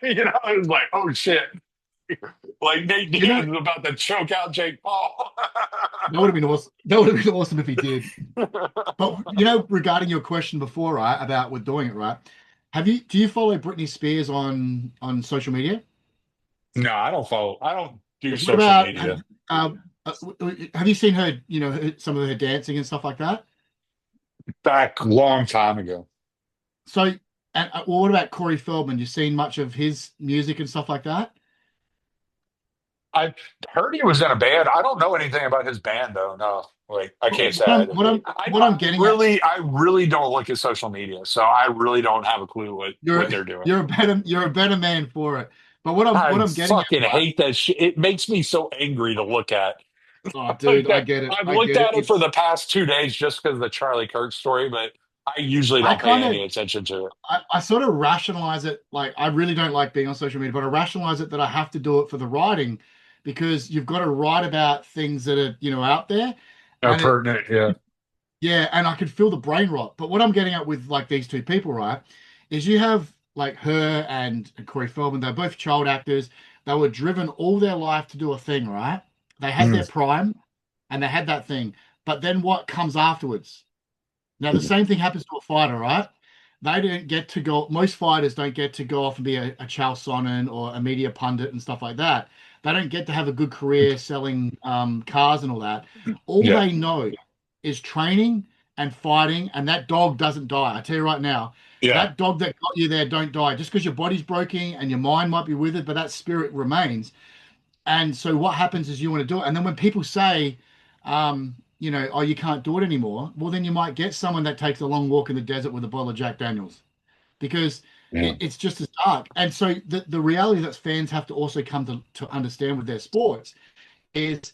It was like, oh shit. Like Nate You Diaz know, is about to choke out Jake Paul. that would have been awesome. That would have been awesome if he did. But regarding your question before, right, about with doing it, right? Do you follow Britney Spears on social media? No, I don't do What social about media. have you seen her, some of her dancing and stuff like that? Back long time ago. So, and well, what about Corey Feldman? You seen much of his music and stuff like that? I heard he was in a band. I don't know anything about his band though. No, like I What can't say I do. what I'm getting at, I really don't look at social media, so I really don't have a clue what they're doing. you're a better man for it. But what I I'm getting at, fucking right? hate that shit. It makes me so angry to look at. Oh, Like dude, I that, get it. I've I looked get it. at it for It's the past 2 days just because of the Charlie Kirk story, but I usually I don't pay kind of any attention to it. I sort of rationalize it like I really don't like being on social media, but I rationalize it that I have to do it for the writing because you've got to write about things that are, out there. And it Pertinent, yeah. Yeah, and I could feel the brain rot. But what I'm getting at with like these two people, right, is you have like her and Corey Feldman, they're both child actors. They were driven all their life to do a thing, right? They had Mm. their prime and they had that thing. But then what comes afterwards? Now, the same thing happens to a fighter, right? They don't get to go, most fighters don't get to go off and be a Chael Sonnen or a media pundit and stuff like that. They don't get to have a good career selling cars and all that. All Yeah, they know is training and fighting, and that dog doesn't die. I tell you right now, yeah. that dog that got you there don't die. Just because your body's broken and your mind might be with it, but that spirit remains. And so what happens is you want to do it. And then when people say, oh, you can't do it anymore, well, then you might get someone that takes a long walk in the desert with a bottle of Jack Daniels because Yeah. it's just as dark. And so the reality that fans have to also come to understand with their sports is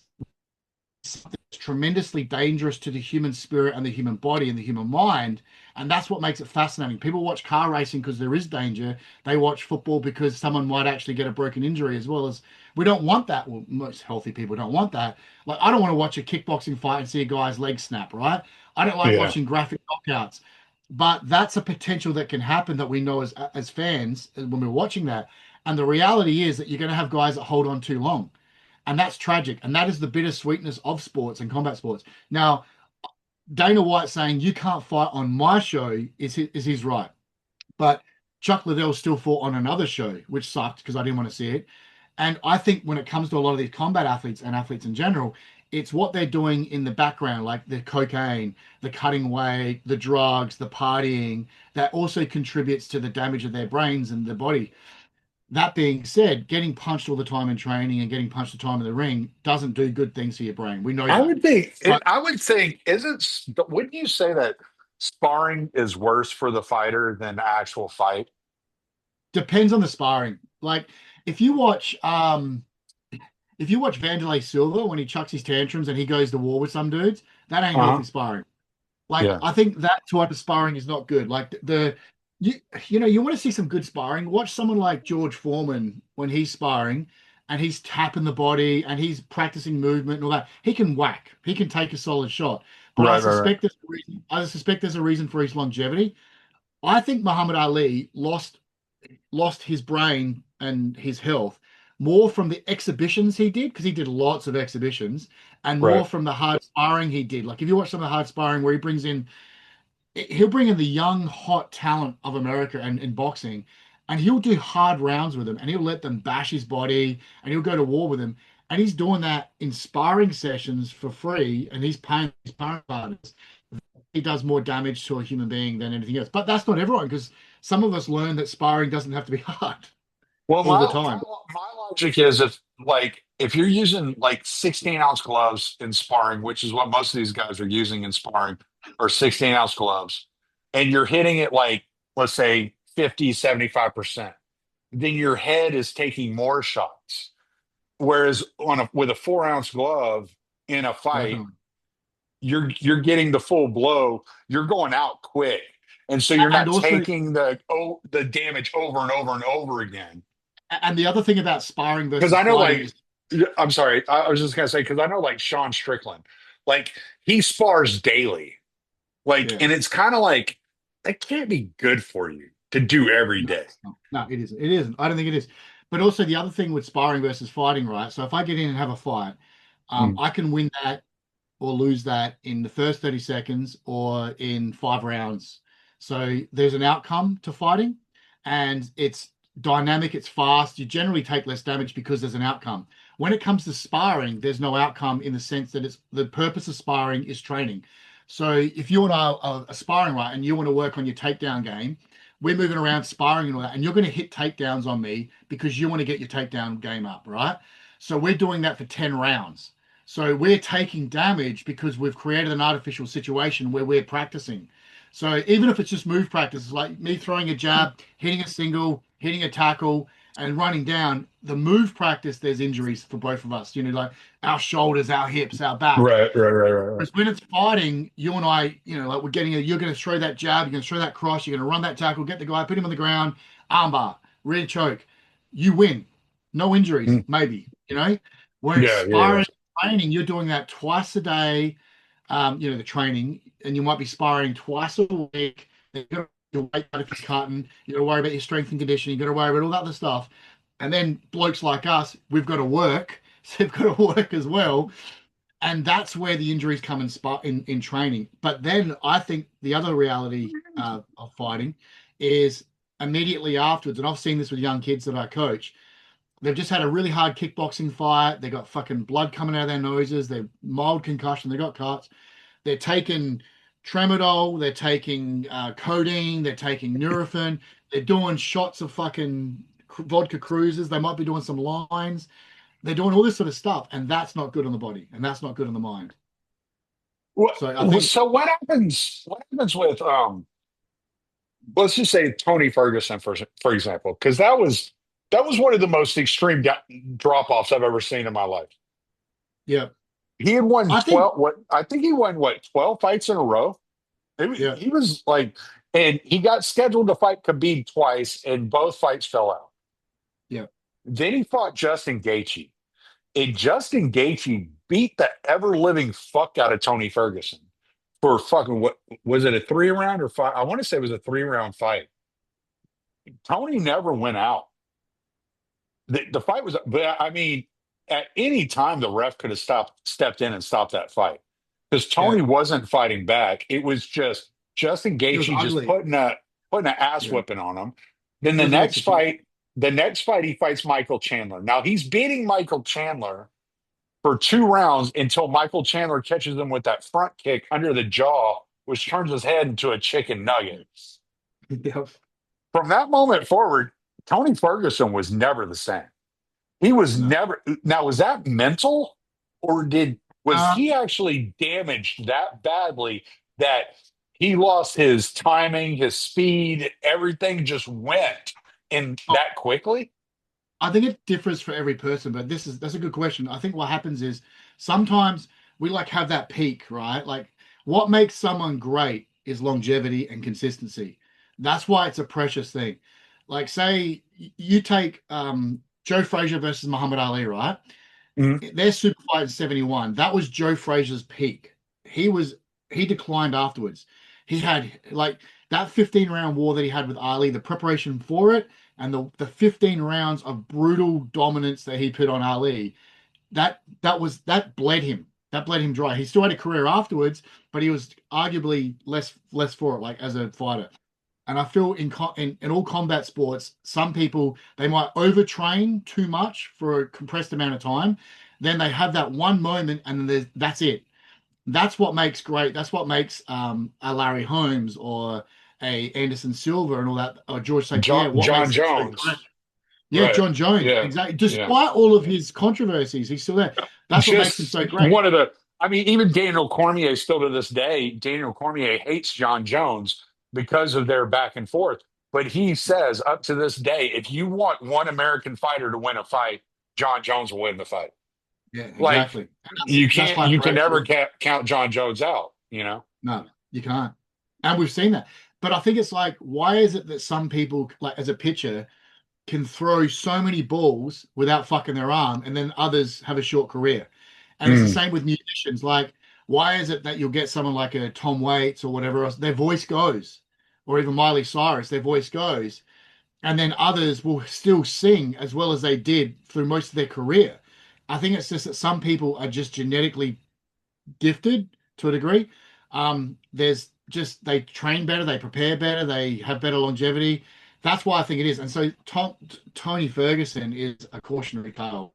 something that's tremendously dangerous to the human spirit and the human body and the human mind. And that's what makes it fascinating. People watch car racing because there is danger. They watch football because someone might actually get a broken injury, as well as we don't want that. Well, most healthy people don't want that. Like, I don't want to watch a kickboxing fight and see a guy's leg snap, right? I don't like Yeah. watching graphic knockouts. But that's a potential that can happen that we know as fans when we're watching that. And the reality is that you're going to have guys that hold on too long. And that's tragic. And that is the bittersweetness of sports and combat sports. Now, Dana White saying you can't fight on my show is his right. But Chuck Liddell still fought on another show, which sucked because I didn't want to see it. And I think when it comes to a lot of these combat athletes and athletes in general, it's what they're doing in the background, like the cocaine, the cutting weight, the drugs, the partying, that also contributes to the damage of their brains and their body. That being said, getting punched all the time in training and getting punched all the time in the ring doesn't do good things for your brain. We know I that. would think But I would think wouldn't you say that sparring is worse for the fighter than the actual fight? depends on the sparring. Like if you watch if you watch Vanderlei Silva when he chucks his tantrums and he goes to war with some dudes, that ain't Uh-huh. healthy sparring. Like Yeah. I think that type of sparring is not good. Like you you want to see some good sparring. Watch someone like George Foreman when he's sparring and he's tapping the body and he's practicing movement and all that. He can whack. He can take a solid shot. But Right, right, right. I suspect there's a reason for his longevity. I think Muhammad Ali lost his brain and his health more from the exhibitions he did because he did lots of exhibitions and more Right. from the hard sparring he did. Like if you watch some of the hard sparring where he'll bring in the young hot talent of America and in boxing, and he'll do hard rounds with them, and he'll let them bash his body, and he'll go to war with them, and he's doing that in sparring sessions for free, and he's paying his sparring partners. He does more damage to a human being than anything else. But that's not everyone, because some of us learn that sparring doesn't have to be hard Well, all the time. my logic is if you're using like 16-ounce gloves in sparring, which is what most of these guys are using in sparring, or 16-ounce gloves, and you're hitting it like let's say 50, 75%, then your head is taking more shots. Whereas with a 4-ounce glove in a fight, Definitely. you're getting the full blow. You're going out quick, and so you're And not also, taking the damage over and over and over again. and the other thing about sparring Because versus I know, fighting like, is, I'm sorry, I was just gonna say because I know, like Sean Strickland, like he spars daily, like, yeah, and it's kind of like that can't be good for you to do every no, day. it's not. No, it isn't. It isn't. I don't think it is. But also the other thing with sparring versus fighting, right? So if I get in and have a fight, Mm. I can win that or lose that in the first 30 seconds or in 5 rounds. So there's an outcome to fighting, and it's dynamic, it's fast. You generally take less damage because there's an outcome. When it comes to sparring, there's no outcome in the sense that it's the purpose of sparring is training. So if you and I are sparring, right, and you want to work on your takedown game, we're moving around sparring and all that, and you're going to hit takedowns on me because you want to get your takedown game up, right? So we're doing that for 10 rounds. So we're taking damage because we've created an artificial situation where we're practicing. So even if it's just move practice, like me throwing a jab, hitting a single, hitting a tackle, and running down, the move practice, there's injuries for both of us. Like our shoulders, our hips, our back. Right, right, right, right, right. Whereas when it's fighting, you and I, like we're you're going to throw that jab, you're going to throw that cross, you're going to run that tackle, get the guy, put him on the ground, armbar, rear choke. You win. No injuries, Mm. maybe. Whereas Yeah, yeah, yeah. sparring, training, you're doing that twice a day, the training, and you might be sparring twice a week. You got to your weight out if you're cutting, you got to worry about your strength and conditioning, you got to worry about all that other stuff. And then blokes like us, we've got to work. So we've got to work as well, and that's where the injuries come in spot in training. But then I think the other reality of fighting is immediately afterwards, and I've seen this with young kids that I coach. They've just had a really hard kickboxing fight. They got fucking blood coming out of their noses. They're mild concussion. They got cuts. They're taking tramadol. They're taking codeine. They're taking Nurofen. They're doing shots of fucking vodka cruises. They might be doing some lines. They're doing all this sort of stuff, and that's not good on the body, and that's not good on the mind. So I think, So what happens? What happens with let's just say Tony Ferguson for example, because that was one of the most extreme drop offs I've ever seen in my life. yeah, He had won I think, 12. What I think he won 12 fights in a row. yeah, He was like, and he got scheduled to fight Khabib twice, and both fights fell out. yeah. Then he fought Justin Gaethje, and Justin Gaethje beat the ever living fuck out of Tony Ferguson for fucking what was it, a 3 round or five? I want to say it was a 3 round fight. Tony never went out. The fight was, but I mean, at any time the ref could have stepped in and stopped that fight because Yeah, Tony wasn't fighting back. It was just Justin it was Gaethje just ugly. putting an ass Yeah, whipping on him. Then it was an execution. the next fight he fights Michael Chandler. Now he's beating Michael Chandler for 2 rounds until Michael Chandler catches him with that front kick under the jaw, which turns his head into a chicken nugget. Yeah. From that moment forward, Tony Ferguson was never the same. He was No. never. Now, was that mental, or was Uh, he actually damaged that badly that he lost his timing, his speed, everything just went in that quickly? I think it differs for every person, but that's a good question. I think what happens is sometimes we like have that peak, right? Like what makes someone great is longevity and consistency. That's why it's a precious thing. Like say you take Joe Frazier versus Muhammad Ali, right? Mhm. Their super fight in 71, that was Joe Frazier's peak. He was he declined afterwards. He had like that 15 round war that he had with Ali, the preparation for it, and the 15 rounds of brutal dominance that he put on Ali, that bled him. That bled him dry. He still had a career afterwards, but he was arguably less for it, like as a fighter. And I feel in all combat sports, some people they might overtrain too much for a compressed amount of time. Then they have that one moment, and then that's it. That's what makes great. That's what makes a Larry Holmes or a Anderson Silva and all that, or George St. Pierre. What John makes them so great? Jones, Yeah, right? John Jones, Yeah, exactly. yeah. Despite all of his controversies, he's still there. That's what makes him Just so great. one of the. I mean, even Daniel Cormier, still to this day, Daniel Cormier hates John Jones because of their back and forth. But he says up to this day, if you want one American fighter to win a fight, John Jones will win the fight. Yeah, Like exactly. And that's you can never hypertrophy. count John Jones out, you know? No, you can't. And we've seen that. But I think it's like, why is it that some people, like as a pitcher, can throw so many balls without fucking their arm, and then others have a short career? And it's the Mm, same with musicians. Like, why is it that you'll get someone like a Tom Waits or whatever else, their voice goes, or even Miley Cyrus, their voice goes, and then others will still sing as well as they did through most of their career. I think it's just that some people are just genetically gifted to a degree. There's just they train better, they prepare better, they have better longevity. That's why I think it is. And so Tony Ferguson is a cautionary tale.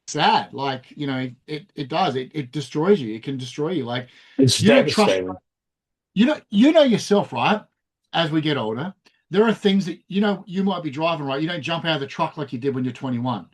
Sad, like it does. It destroys you. It can destroy you. Like it's you don't trust. devastating. You know yourself, right? As we get older, there are things that you might be driving right. You don't jump out of the truck like you did when you're 21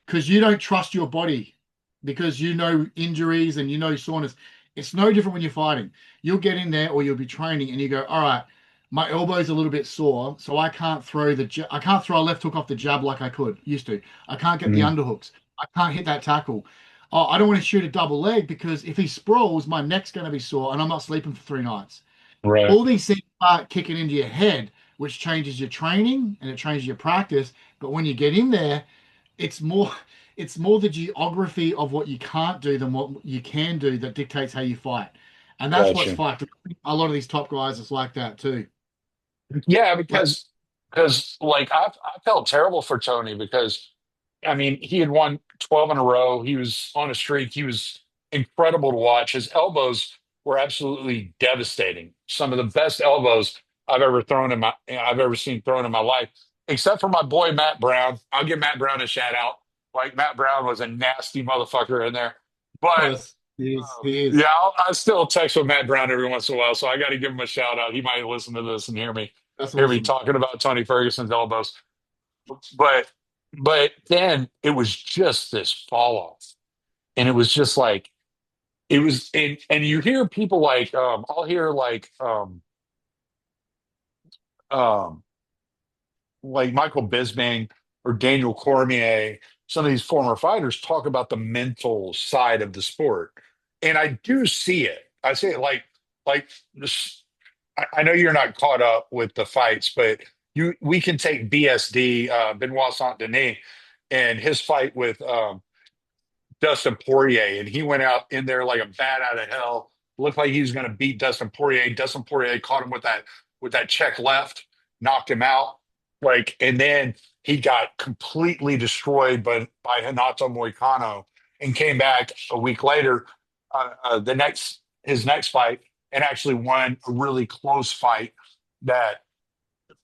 because you don't trust your body because you know injuries and soreness. It's no different when you're fighting. You'll get in there or you'll be training and you go, all right, my elbow's a little bit sore, so I can't throw a left hook off the jab like I could used to. I can't get the Mm, underhooks. I can't hit that tackle. Oh, I don't want to shoot a double leg because if he sprawls, my neck's going to be sore and I'm not sleeping for 3 nights. right. All these things start kicking into your head, which changes your training and it changes your practice. But when you get in there, it's more it's more the geography of what you can't do than what you can do that dictates how you fight. And that's what's Gotcha. fucked. A lot of these top guys is like that too. Yeah, Like, because like I felt terrible for Tony because I mean he had won 12 in a row. He was on a streak. He was incredible to watch. His elbows were absolutely devastating. Some of the best elbows I've ever seen thrown in my life, except for my boy Matt Brown. I'll give Matt Brown a shout out. Like Matt Brown was a nasty motherfucker in there. But yes, he yeah, is. I still text with Matt Brown every once in a while, so I got to give him a shout out. He might listen to this and That's hear me awesome. talking about Tony Ferguson's elbows. But then it was just this fall off, and it was just like it was, and you hear people like I'll hear um like Michael Bisping or Daniel Cormier, some of these former fighters talk about the mental side of the sport, and I do see it. I see it like this. I know you're not caught up with the fights, but we can take BSD, Benoit Saint Denis, and his fight with Dustin Poirier, and he went out in there like a bat out of hell. Looked like he was going to beat Dustin Poirier. Dustin Poirier caught him with that check left, knocked him out. Like, and then he got completely destroyed by Hanato Moicano, and came back a week later, the next his next fight, and actually won a really close fight that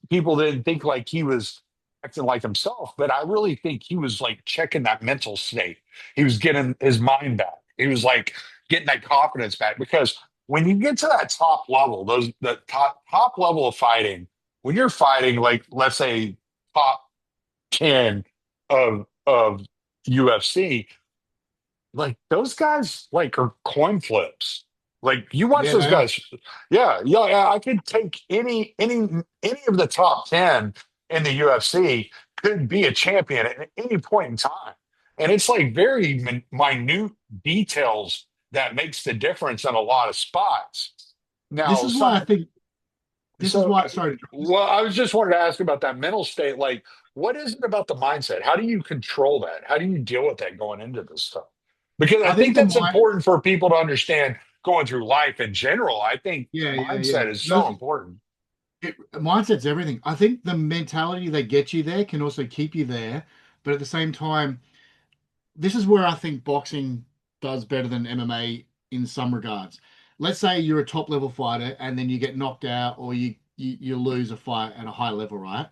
people didn't think like he was acting like himself, but I really think he was like checking that mental state. He was getting his mind back. He was like getting that confidence back because when you get to that top level, those the top level of fighting, when you're fighting like let's say top 10 of UFC, like those guys like are coin flips. Like you watch Yeah, those they are. guys, yeah. I could take any of the top 10 in the UFC could be a champion at any point in time, and it's like very minute details that makes the difference in a lot of spots. This Now, is why I think this is so why sorry. well, I was just wanted to ask about that mental state. Like, what is it about the mindset? How do you control that? How do you deal with that going into this stuff? Because I I think think the that's mind important for people to understand going through life in general. I think yeah. mindset is so Those important. mindset's everything. I think the mentality that gets you there can also keep you there, but at the same time, this is where I think boxing does better than MMA in some regards. Let's say you're a top level fighter and then you get knocked out or you lose a fight at a high level, right?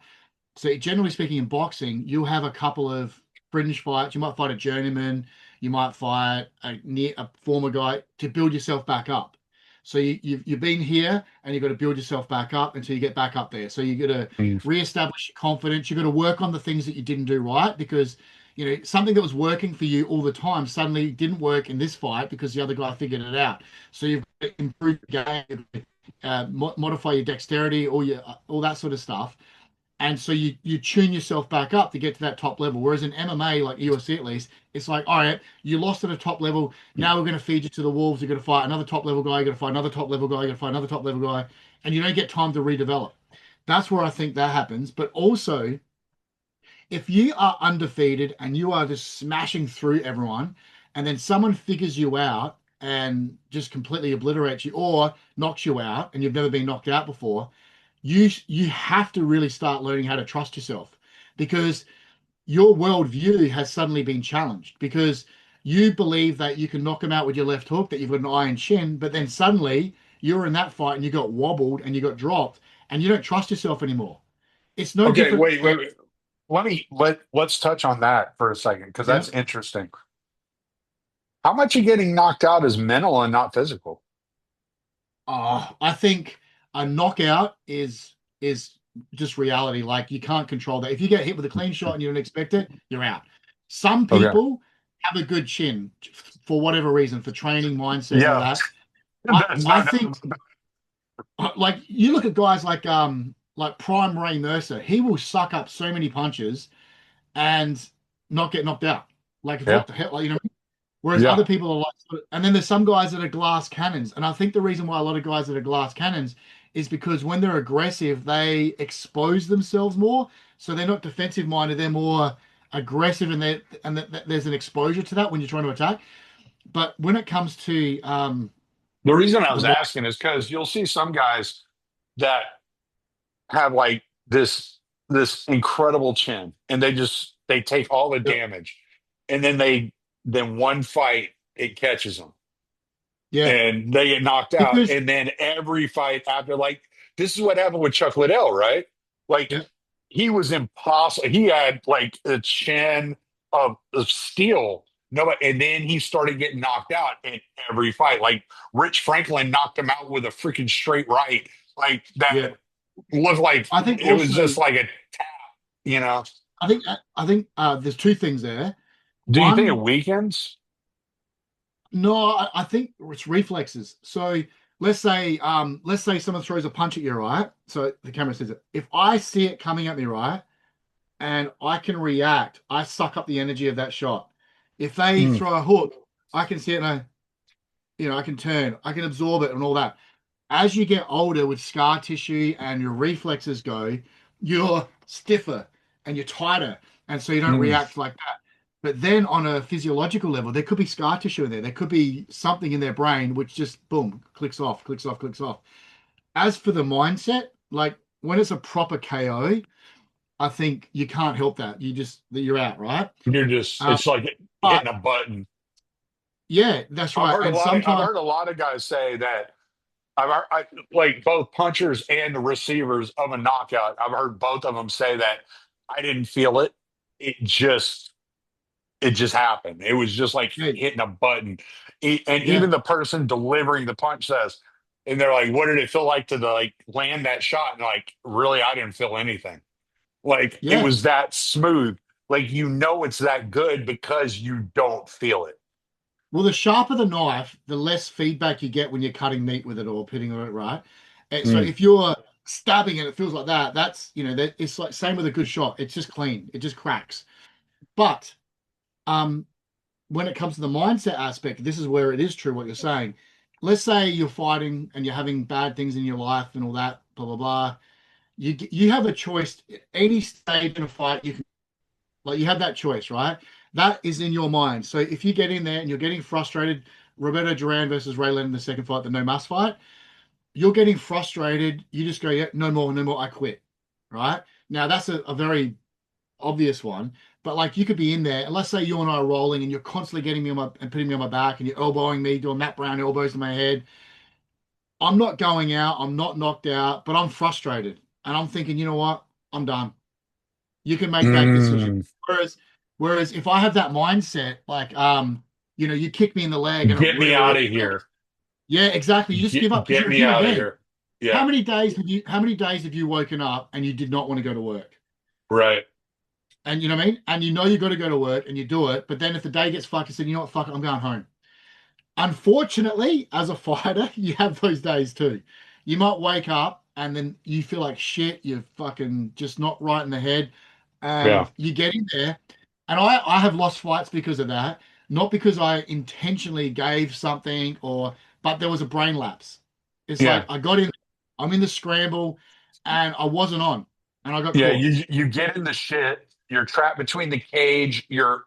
So generally speaking, in boxing, you'll have a couple of fringe fights. You might fight a journeyman, you might fight a former guy to build yourself back up. So you've been here and you've got to build yourself back up until you get back up there. So you got to Mm, reestablish your confidence. You've got to work on the things that you didn't do right because something that was working for you all the time suddenly didn't work in this fight because the other guy figured it out. So you've got to improve the game, modify your dexterity, all that sort of stuff. And so you tune yourself back up to get to that top level. Whereas in MMA, like UFC at least, it's like, all right, you lost at a top level. Now we're going to feed you to the wolves. You're going to fight another top level guy. You're going to fight another top level guy. You're going to fight another top level guy, and you don't get time to redevelop. That's where I think that happens. But also, if you are undefeated and you are just smashing through everyone, and then someone figures you out and just completely obliterates you or knocks you out, and you've never been knocked out before, you have to really start learning how to trust yourself because your worldview has suddenly been challenged because you believe that you can knock them out with your left hook, that you've got an iron chin, but then suddenly you're in that fight and you got wobbled and you got dropped and you don't trust yourself anymore. It's no Okay, different. wait. Let's touch on that for a second because Yeah. that's interesting. How much of getting knocked out is mental and not physical? I think a knockout is just reality. Like you can't control that. If you get hit with a clean shot and you don't expect it, you're out. Some Okay. people have a good chin for whatever reason, for training, mindset, and all Yeah, that. there's I no think doubt. like you look at guys like Prime Ray Mercer, he will suck up so many punches and not get knocked out. Like Yeah, what the hell, like, you know. Whereas yeah. other people are like, and then there's some guys that are glass cannons. And I think the reason why a lot of guys that are glass cannons is because when they're aggressive, they expose themselves more. So they're not defensive minded, they're more aggressive and there's an exposure to that when you're trying to attack. But when it comes to The reason I the was mind, asking is because you'll see some guys that have like this incredible chin, and they take all the yeah, damage, and then one fight it catches them, yeah, and they get knocked out, because and then every fight after, like this is what happened with Chuck Liddell, right? Like yeah, he was impossible. He had like a chin of steel. No, and then he started getting knocked out in every fight. Like Rich Franklin knocked him out with a freaking straight right, like yeah. that looked like I think it was also just like a tap, you know. I think there's two things there. Do you think it One, weakens? no, I think it's reflexes. So let's say someone throws a punch at you, right? So the camera says it. If I see it coming at me, right, and I can react, I suck up the energy of that shot. If they Mm. throw a hook, I can see it and I can turn, I can absorb it and all that. As you get older with scar tissue and your reflexes go, you're stiffer and you're tighter. And so you don't Mm. react like that. But then on a physiological level, there could be scar tissue in there. There could be something in their brain which just boom, clicks off, clicks off, clicks off. As for the mindset, like when it's a proper KO, I think you can't help that. You're out, right? You're just Um, it's like but hitting a button. yeah, that's right. And I've sometimes, heard a lot of guys say that like both punchers and the receivers of a knockout. I've heard both of them say that I didn't feel it. It just it just happened. It was just like yeah, hitting a button. And yeah, even the person delivering the punch says, and they're like, "What did it feel like to like land that shot?" And like, really, I didn't feel anything. Like it yeah. was that smooth. Like it's that good because you don't feel it. Well, the sharper the knife, the less feedback you get when you're cutting meat with it or pitting on it, right? And so Mm. if you're stabbing and it feels like that, that it's like same with a good shot. It's just clean. It just cracks. But um, when it comes to the mindset aspect, this is where it is true what you're saying. Let's say you're fighting and you're having bad things in your life and all that, blah blah blah. You have a choice. Any stage in a fight, you have that choice, right? That is in your mind. So if you get in there and you're getting frustrated, Roberto Duran versus Ray Leonard in the second fight, the no muss fight, you're getting frustrated. You just go, yeah, no more, no more, I quit. Right? Now that's a very obvious one. But like you could be in there, and let's say you and I are rolling and you're constantly getting me on my and putting me on my back and you're elbowing me, doing Matt Brown elbows to my head. I'm not going out, I'm not knocked out, but I'm frustrated. And I'm thinking, you know what? I'm done. You can make that decision. Mm. Whereas if I have that mindset, like you kick me in the leg and it Get me really, out really of hurt. here. Yeah, exactly. You just give up because Get you're a me human out of being. here. Yeah. How many days have you woken up and you did not want to go to work? Right. And you know what I mean? And you know you got to go to work and you do it, but then if the day gets fucked, you said, you know what, fuck it, I'm going home. Unfortunately, as a fighter, you have those days too. You might wake up and then you feel like shit. You're fucking just not right in the head, Yeah. and you get in there. And I have lost fights because of that, not because I intentionally gave something but there was a brain lapse. It's like Yeah. I got in, I'm in the scramble, and I wasn't on, and I got Yeah, caught. you get in the shit. You're trapped between the cage. You're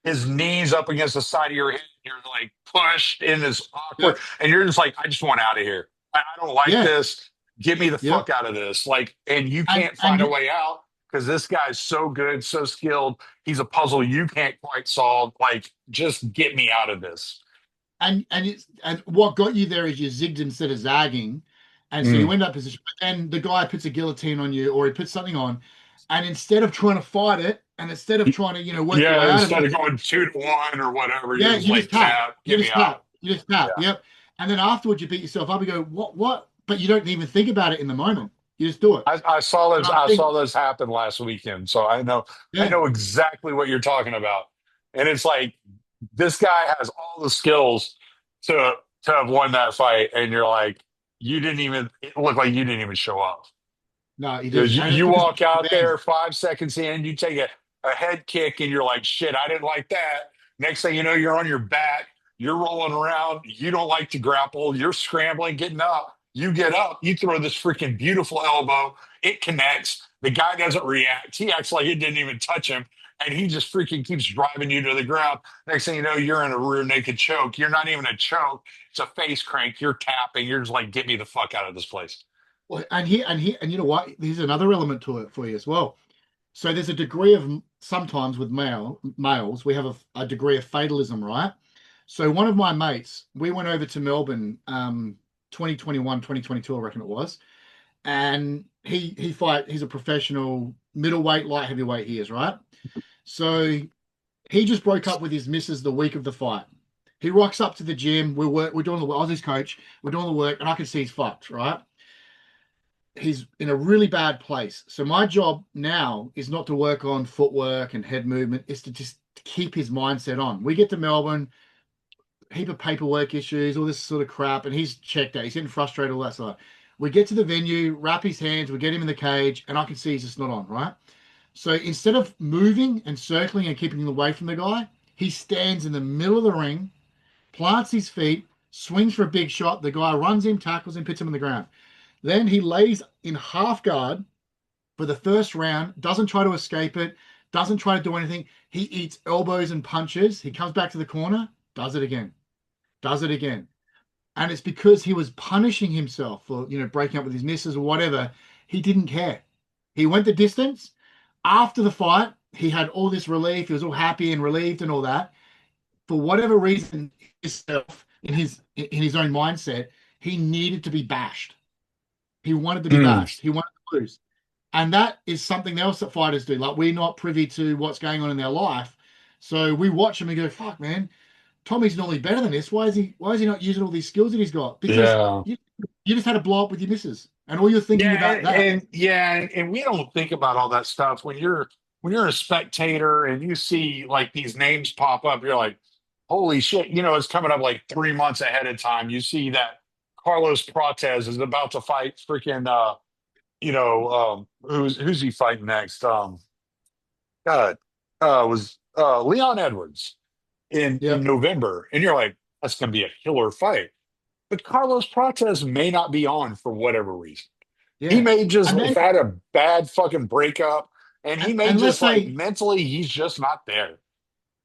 his knees up against the side of your head. You're like pushed in this awkward, Yep. and you're just like, I just want out of here. I don't like Yeah. this. Get me the Yep. fuck out of this. Like, and you And can't and find a you way out because this guy's so good, so skilled. He's a puzzle you can't quite solve. Like, just get me out of this. and what got you there is you zigged instead of zagging, and so you Mm. end up position. But then the guy puts a guillotine on you, or he puts something on, and instead of trying to fight it, and instead of trying to work your Yeah, way out of instead it, of going 2-1 or whatever, you're yeah, just you just like, tap, tap, get me out. you just tap, Yeah. yep. And then afterwards, you beat yourself up and go, what? But you don't even think about it in the moment. You just do it. I saw And this. I I think, saw this happen last weekend, so I yeah, know exactly what you're talking about. And it's like this guy has all the skills to have won that fight, and you're like, you didn't even. It looked like you didn't even show up. no, he Because didn't, and it's you because walk of out the man. there 5 seconds in, you take a head kick, and you're like, shit, I didn't like that. Next thing you know, you're on your back, you're rolling around, you don't like to grapple, you're scrambling, getting up. You get up, you throw this freaking beautiful elbow, it connects. The guy doesn't react. He acts like it didn't even touch him, and he just freaking keeps driving you to the ground. Next thing you know, you're in a rear naked choke. You're not even a choke, it's a face crank. You're tapping, you're just like, get me the fuck out of this place. Well, and you know what? There's another element to it for you as well. So there's a degree of sometimes with males, we have a degree of fatalism, right? So one of my mates, we went over to Melbourne, 2021, 2022, I reckon it was, and he's a professional middleweight, light heavyweight he is, right? So he just broke up with his missus the week of the fight. He rocks up to the gym. We're doing the I was his coach. We're doing the work, and I can see he's fucked, right? He's in a really bad place. So my job now is not to work on footwork and head movement, is to just keep his mindset on. We get to Melbourne, heap of paperwork issues, all this sort of crap, and he's checked out. He's getting frustrated, all that stuff. We get to the venue, wrap his hands, we get him in the cage, and I can see he's just not on, right? So instead of moving and circling and keeping him away from the guy, he stands in the middle of the ring, plants his feet, swings for a big shot. The guy runs him, tackles him, puts him on the ground. Then he lays in half guard for the first round, doesn't try to escape it, doesn't try to do anything. He eats elbows and punches. He comes back to the corner, does it again, does it again. And it's because he was punishing himself for, breaking up with his missus or whatever. He didn't care. He went the distance. After the fight, he had all this relief. He was all happy and relieved and all that. For whatever reason, himself in his own mindset, he needed to be bashed. He wanted to be Mm. bashed. He wanted to lose. And that is something else that fighters do. Like we're not privy to what's going on in their life. So we watch them and go, fuck, man, Tommy's normally better than this. Why is he not using all these skills that he's got? Because Yeah. you just had a blow up with your missus. And all you're thinking Yeah, about that. and we don't think about all that stuff when you're a spectator and you see like these names pop up, you're like, holy shit, it's coming up like 3 months ahead of time. You see that Carlos Prates is about to fight freaking who's he fighting next? God, was Leon Edwards in Yep. November, and you're like, that's gonna be a killer fight. But Carlos Prates may not be on for whatever reason. He Yeah. may just And have then had a bad fucking breakup, and he may and let's just like say mentally, he's just not there.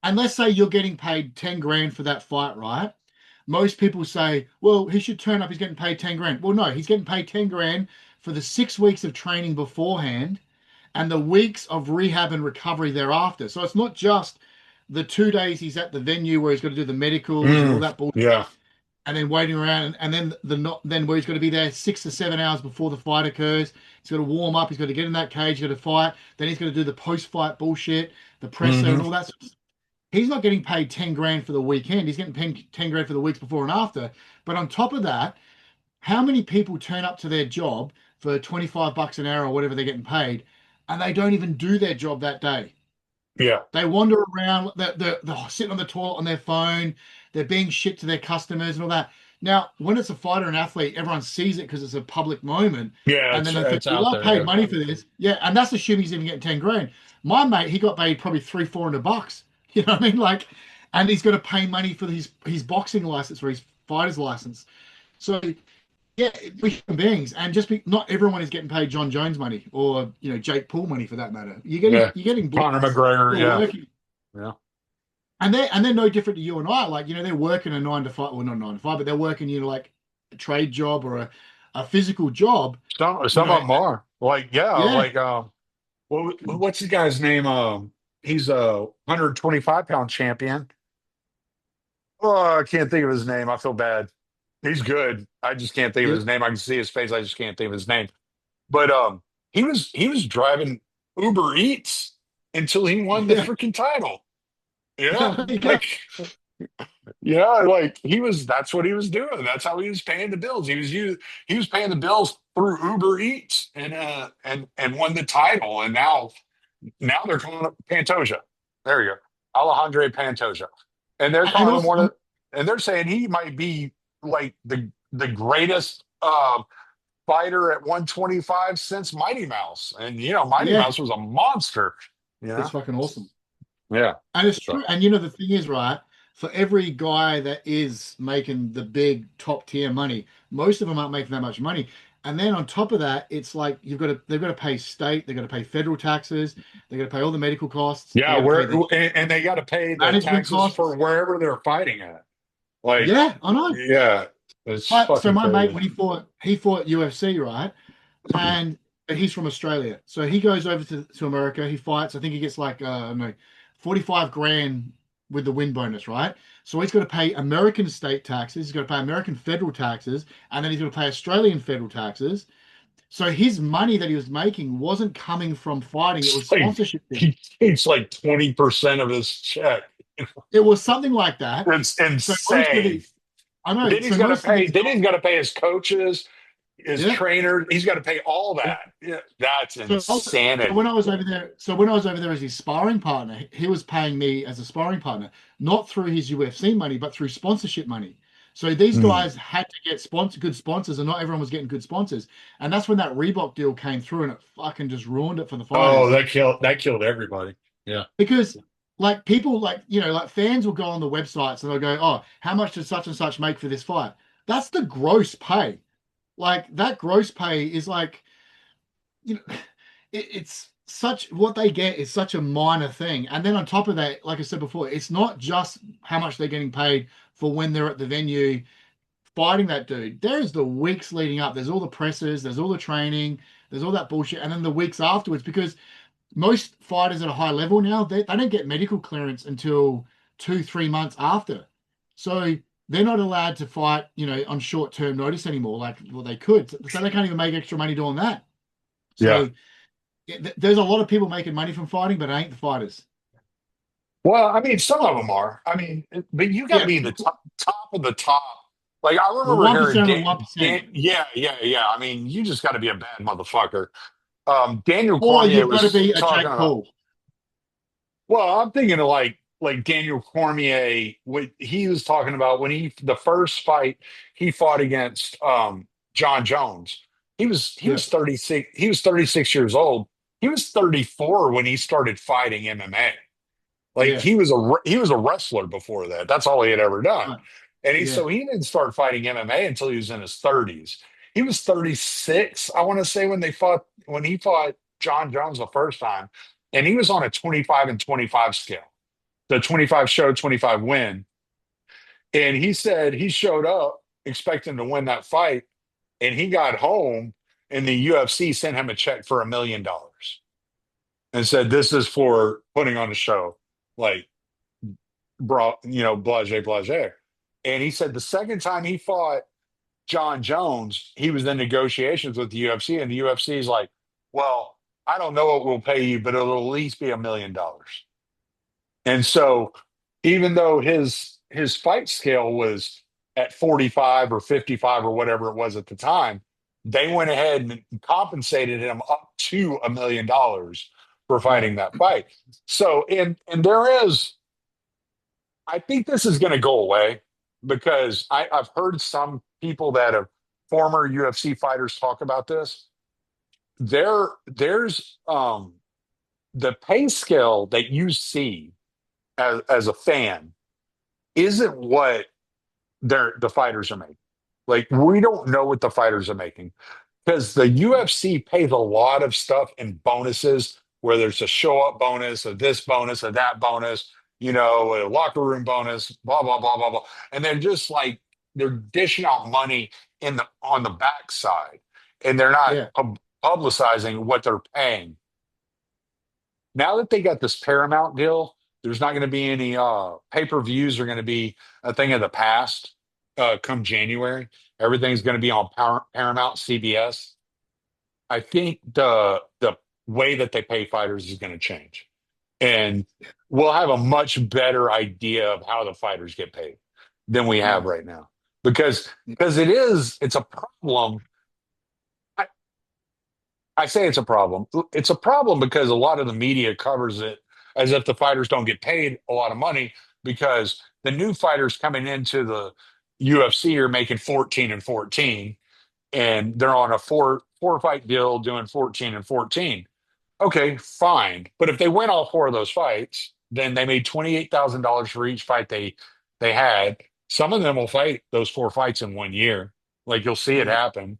and let's say you're getting paid 10 grand for that fight, right? Most people say, well, he should turn up, he's getting paid 10 grand. Well, no, he's getting paid 10 grand for the 6 weeks of training beforehand and the weeks of rehab and recovery thereafter. So it's not just the 2 days he's at the venue where he's got to do the medicals and all Mm, that bullshit, yeah. and then waiting around, and then the not then where he's got to be there 6 to 7 hours before the fight occurs. He's got to warm up. He's got to get in that cage. He's got to fight. Then he's got to do the post-fight bullshit, the presser, Hmm. and all that. He's not getting paid 10 grand for the weekend. He's getting paid 10 grand for the weeks before and after. But on top of that, how many people turn up to their job for 25 bucks an hour or whatever they're getting paid, and they don't even do their job that day? Yeah. They wander around, they're sitting on the toilet on their phone, they're being shit to their customers and all that. Now, when it's a fighter and athlete, everyone sees it because it's a public moment, Yeah, and then they think, it's "Well, out I there. paid Yeah, money for this." Yeah, and that's assuming he's even getting 10 grand. My mate, he got paid probably 300-400 bucks. You know what I mean? Like, and he's got to pay money for his boxing license or his fighter's license. So yeah, we're human beings, and not everyone is getting paid John Jones money or Jake Paul money for that matter. yeah. You're getting Conor blokes McGregor. who are Yeah, working, yeah. and they're no different to you and I. Like they're working a 9 to 5, well not 9 to 5, but they're working like a trade job or a physical job. Some of them are like, yeah, Yeah, like what's the guy's name? He's a 125-pound champion. Oh, I can't think of his name. I feel bad. He's good. I just can't think of yeah, his name. I can see his face. I just can't think of his name. But he was driving Uber Eats until he won the yeah, freaking title. Yeah, yeah. like yeah, like he was. That's what he was doing. That's how he was paying the bills. He was paying the bills through Uber Eats and won the title. And now they're calling him Pantoja. There you go, Alejandro Pantoja, and they're And calling him also, and they're saying he might be like the greatest fighter at 125 since Mighty Mouse. And Mighty yeah, Mouse was a monster. You it's know, fucking awesome. yeah. And it's So true. And the thing is, right, for every guy that is making the big top tier money, most of them aren't making that much money. And then on top of that, it's like they've got to pay state, they've got to pay federal taxes, they've got to pay all the medical costs, they yeah, got to pay where the and they got to pay the management taxes for costs. wherever they're fighting at. Like, Yeah, I know. yeah, it's So fucking my mate, crazy. when he fought UFC, right? And he's from Australia. So he goes over to America, he fights. I think he gets like I don't know, 45 grand with the win bonus, right? So he's got to pay American state taxes, he's got to pay American federal taxes, and then he's got to pay Australian federal taxes. So his money that he was making wasn't coming from fighting, it was It's like sponsorship deals. he takes like 20% of his check. It was something like that. It's So most of insane. these, I know, so most of these Then he's guys, got to pay his coaches, his yeah. trainer. He's got to pay all Yeah. that. Yeah, that's So when I insanity. was over there, when I was over there as his sparring partner, he was paying me as a sparring partner, not through his UFC money, but through sponsorship money. So these Hmm. guys had to get good sponsors, and not everyone was getting good sponsors. And that's when that Reebok deal came through, and it fucking just ruined it for the Oh, fighters. that killed everybody. Yeah. Because like people like fans will go on the websites and they'll go, "Oh, how much does such and such make for this fight?" That's the gross pay. Like that gross pay is like you know, it's such what they get is such a minor thing. And then on top of that, like I said before, it's not just how much they're getting paid for when they're at the venue fighting that dude. There's the weeks leading up. There's all the presses, there's all the training, there's all that bullshit, and then the weeks afterwards, because most fighters at a high level now, they don't get medical clearance until 2, 3 months after. So they're not allowed to fight, on short-term notice anymore, like well they could. So they can't even make extra money doing that. Yeah. So yeah, there's a lot of people making money from fighting, but it ain't the fighters. Well, I mean, some of them are. I mean, but you got to Yeah, be the top of the top. Like I the remember hearing 1% of the 1%. Yeah, yeah, yeah. I mean, you just got to be a bad motherfucker. Daniel Or Cormier you've got to was be a talking Jake about. Paul. Well, I'm thinking of like Daniel Cormier. What he was talking about when the first fight he fought against John Jones. He Yeah, was 36. He was 36 years old. He was 34 when he started fighting MMA. Like yeah, he was a wrestler before that. That's all he had ever done. right, And yeah, he didn't start fighting MMA until he was in his 30s. He was 36, I want to say, when he fought John Jones the first time. And he was on a 25 and 25 scale. The 25 show, 25 win. And he said he showed up expecting to win that fight. And he got home and the UFC sent him a check for $1 million and said, "This is for putting on a show." Like, brought, blase, blase. And he said the second time he fought John Jones, he was in negotiations with the UFC, and the UFC is like, well, I don't know what we'll pay you, but it'll at least be $1 million. And so, even though his fight scale was at 45 or 55 or whatever it was at the time, they went ahead and compensated him up to $1 million for right. fighting that fight. So, and there is I think this is going to go away. because I've heard some people that have former UFC fighters talk about this. There's the pay scale that you see as a fan isn't what the fighters are making. Like we don't know what the fighters are making because the UFC pays a lot of stuff in bonuses, where there's a show up bonus, a this bonus, a that bonus, a locker room bonus, blah blah blah blah blah, and they're just like they're dishing out money in the on the backside, and they're not Yeah, publicizing what they're paying. Now that they got this Paramount deal, there's not going to be any pay-per-views are going to be a thing of the past come January. Everything's going to be on Paramount CBS. I think the way that they pay fighters is going to change. And we'll have a much better idea of how the fighters get paid than we have nice. right now. Because it's a problem. I say it's a problem. It's a problem because a lot of the media covers it as if the fighters don't get paid a lot of money because the new fighters coming into the UFC are making 14 and 14 and they're on a four fight deal doing 14 and 14. Okay, fine. But if they win all four of those fights, then they made $28,000 for each fight they had. Some of them will fight those four fights in 1 year. Like you'll see it Yeah. happen.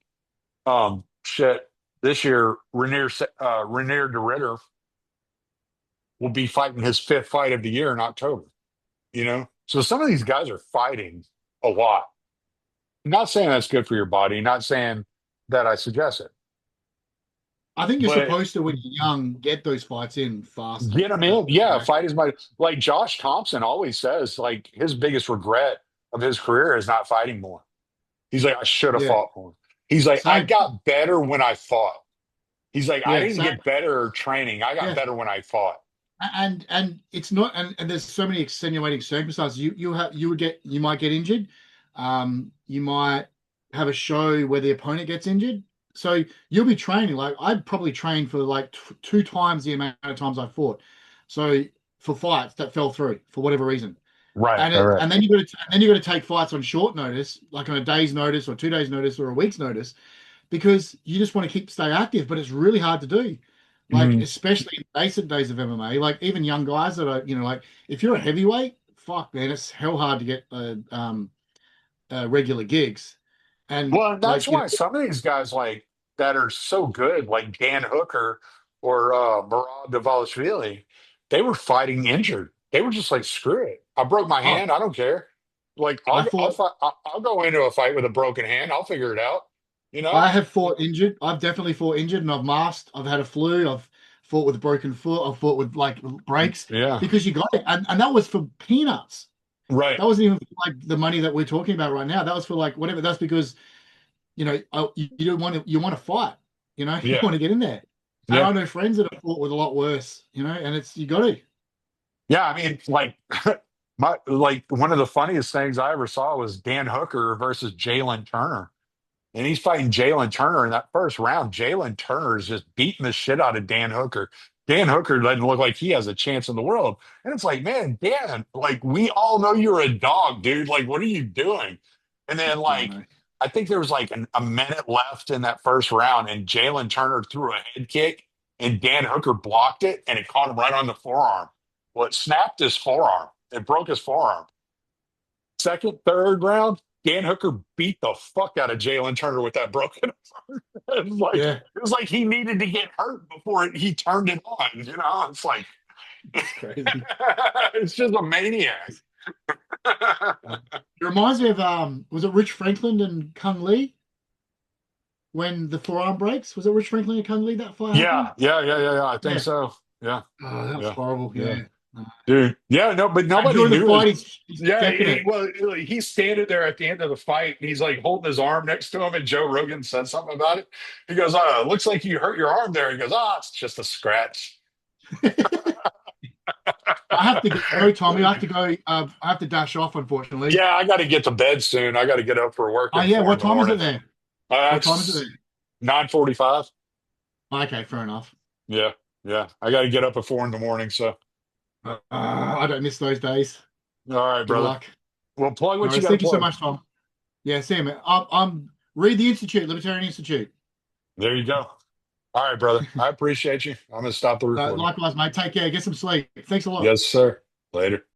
Shit. This year, Rainier de Ritter will be fighting his fifth fight of the year in October. So some of these guys are fighting a lot. Not saying that's good for your body. Not saying that I suggest it, I think you're but supposed to, when you're young, get those fights in faster. get them in. Yeah, Yeah, fight as much. Like Josh Thompson always says, like his biggest regret of his career is not fighting more. He's like, I should have yeah, fought more. He's like, I same. got better when I fought. He's like, I Yeah, didn't same. get better training. I got Yeah, better when I fought. and it's not, and there's so many extenuating circumstances. You might get injured. You might have a show where the opponent gets injured. So you'll be training. Like I'd probably train for like two times the amount of times I fought. So for fights that fell through for whatever reason. Right, And right, it, right. and then you got to take fights on short notice, like on a day's notice or 2 days notice or a week's notice, because you just want to stay active, but it's really hard to do. Like Mhm. especially in the nascent days of MMA, like even young guys that are, like if you're a heavyweight, fuck man, it's hell hard to get regular gigs, and Well, that's like why some of these guys like that are so good, like Dan Hooker or Murad Dvalishvili, they were fighting injured. They were just like, screw it. I broke my oh, hand. I don't care. Like I I'll fought, fight, I'll go into a fight with a broken hand. I'll figure it out. You know? I have fought injured. I've definitely fought injured, and I've masked. I've had a flu. I've fought with a broken foot. I've fought with like breaks Yeah. because you got it, and that was for peanuts. Right. That wasn't even for, like the money that we're talking about right now. That was for like whatever. That's because you don't want to, you want to fight. You Yeah. want to get in there. And Yeah. I know friends that have fought with a lot worse. And it's you got to. Yeah. I mean, like like one of the funniest things I ever saw was Dan Hooker versus Jalen Turner. And he's fighting Jalen Turner in that first round. Jalen Turner is just beating the shit out of Dan Hooker. Dan Hooker doesn't look like he has a chance in the world. And it's like, man, Dan, like we all know you're a dog, dude. Like, what are you doing? And then I like know. I think there was like a minute left in that first round, and Jalen Turner threw a head kick, and Dan Hooker blocked it, and it caught him right on the forearm. Well, it snapped his forearm. It broke his forearm. Second, third round, Dan Hooker beat the fuck out of Jalen Turner with that broken arm. Yeah, It was like he needed to get hurt before he turned it on. It's like it's crazy. it's just a maniac. It reminds me of was it Rich Franklin and Kung Lee when the forearm breaks? Was it Rich Franklin and Kung Lee that fight happened? Yeah, yeah, yeah, yeah, yeah. I think Yeah. so. Yeah, Oh, that was yeah, horrible. yeah, Yeah. dude. Yeah, no, but And nobody during the knew fight, his. he's Yeah, decking it. well, he's standing there at the end of the fight, and he's like holding his arm next to him. And Joe Rogan said something about it. He goes, looks like you hurt your arm there." He goes, it's just a scratch." I have to go, Tommy. I have to go. I have to dash off, unfortunately. Yeah, I got to get to bed soon. I got to get up for work Oh at yeah, 4 in what the time is it morning. there? What time is it It's there? 9:45. Okay, fair enough. Yeah, yeah. I got to get up at 4 in the morning. So, I don't miss those days. all right, Good brother. luck. Well, plug No what you worries. got to Thank you so plug. much, Tom. Yeah, Sam. I'm read the Institute, Libertarian Institute. There you go. All right, brother. I appreciate you. I'm going to stop the recording. Likewise, mate. Take care. Get some sleep. Thanks a lot. Yes, sir. Later.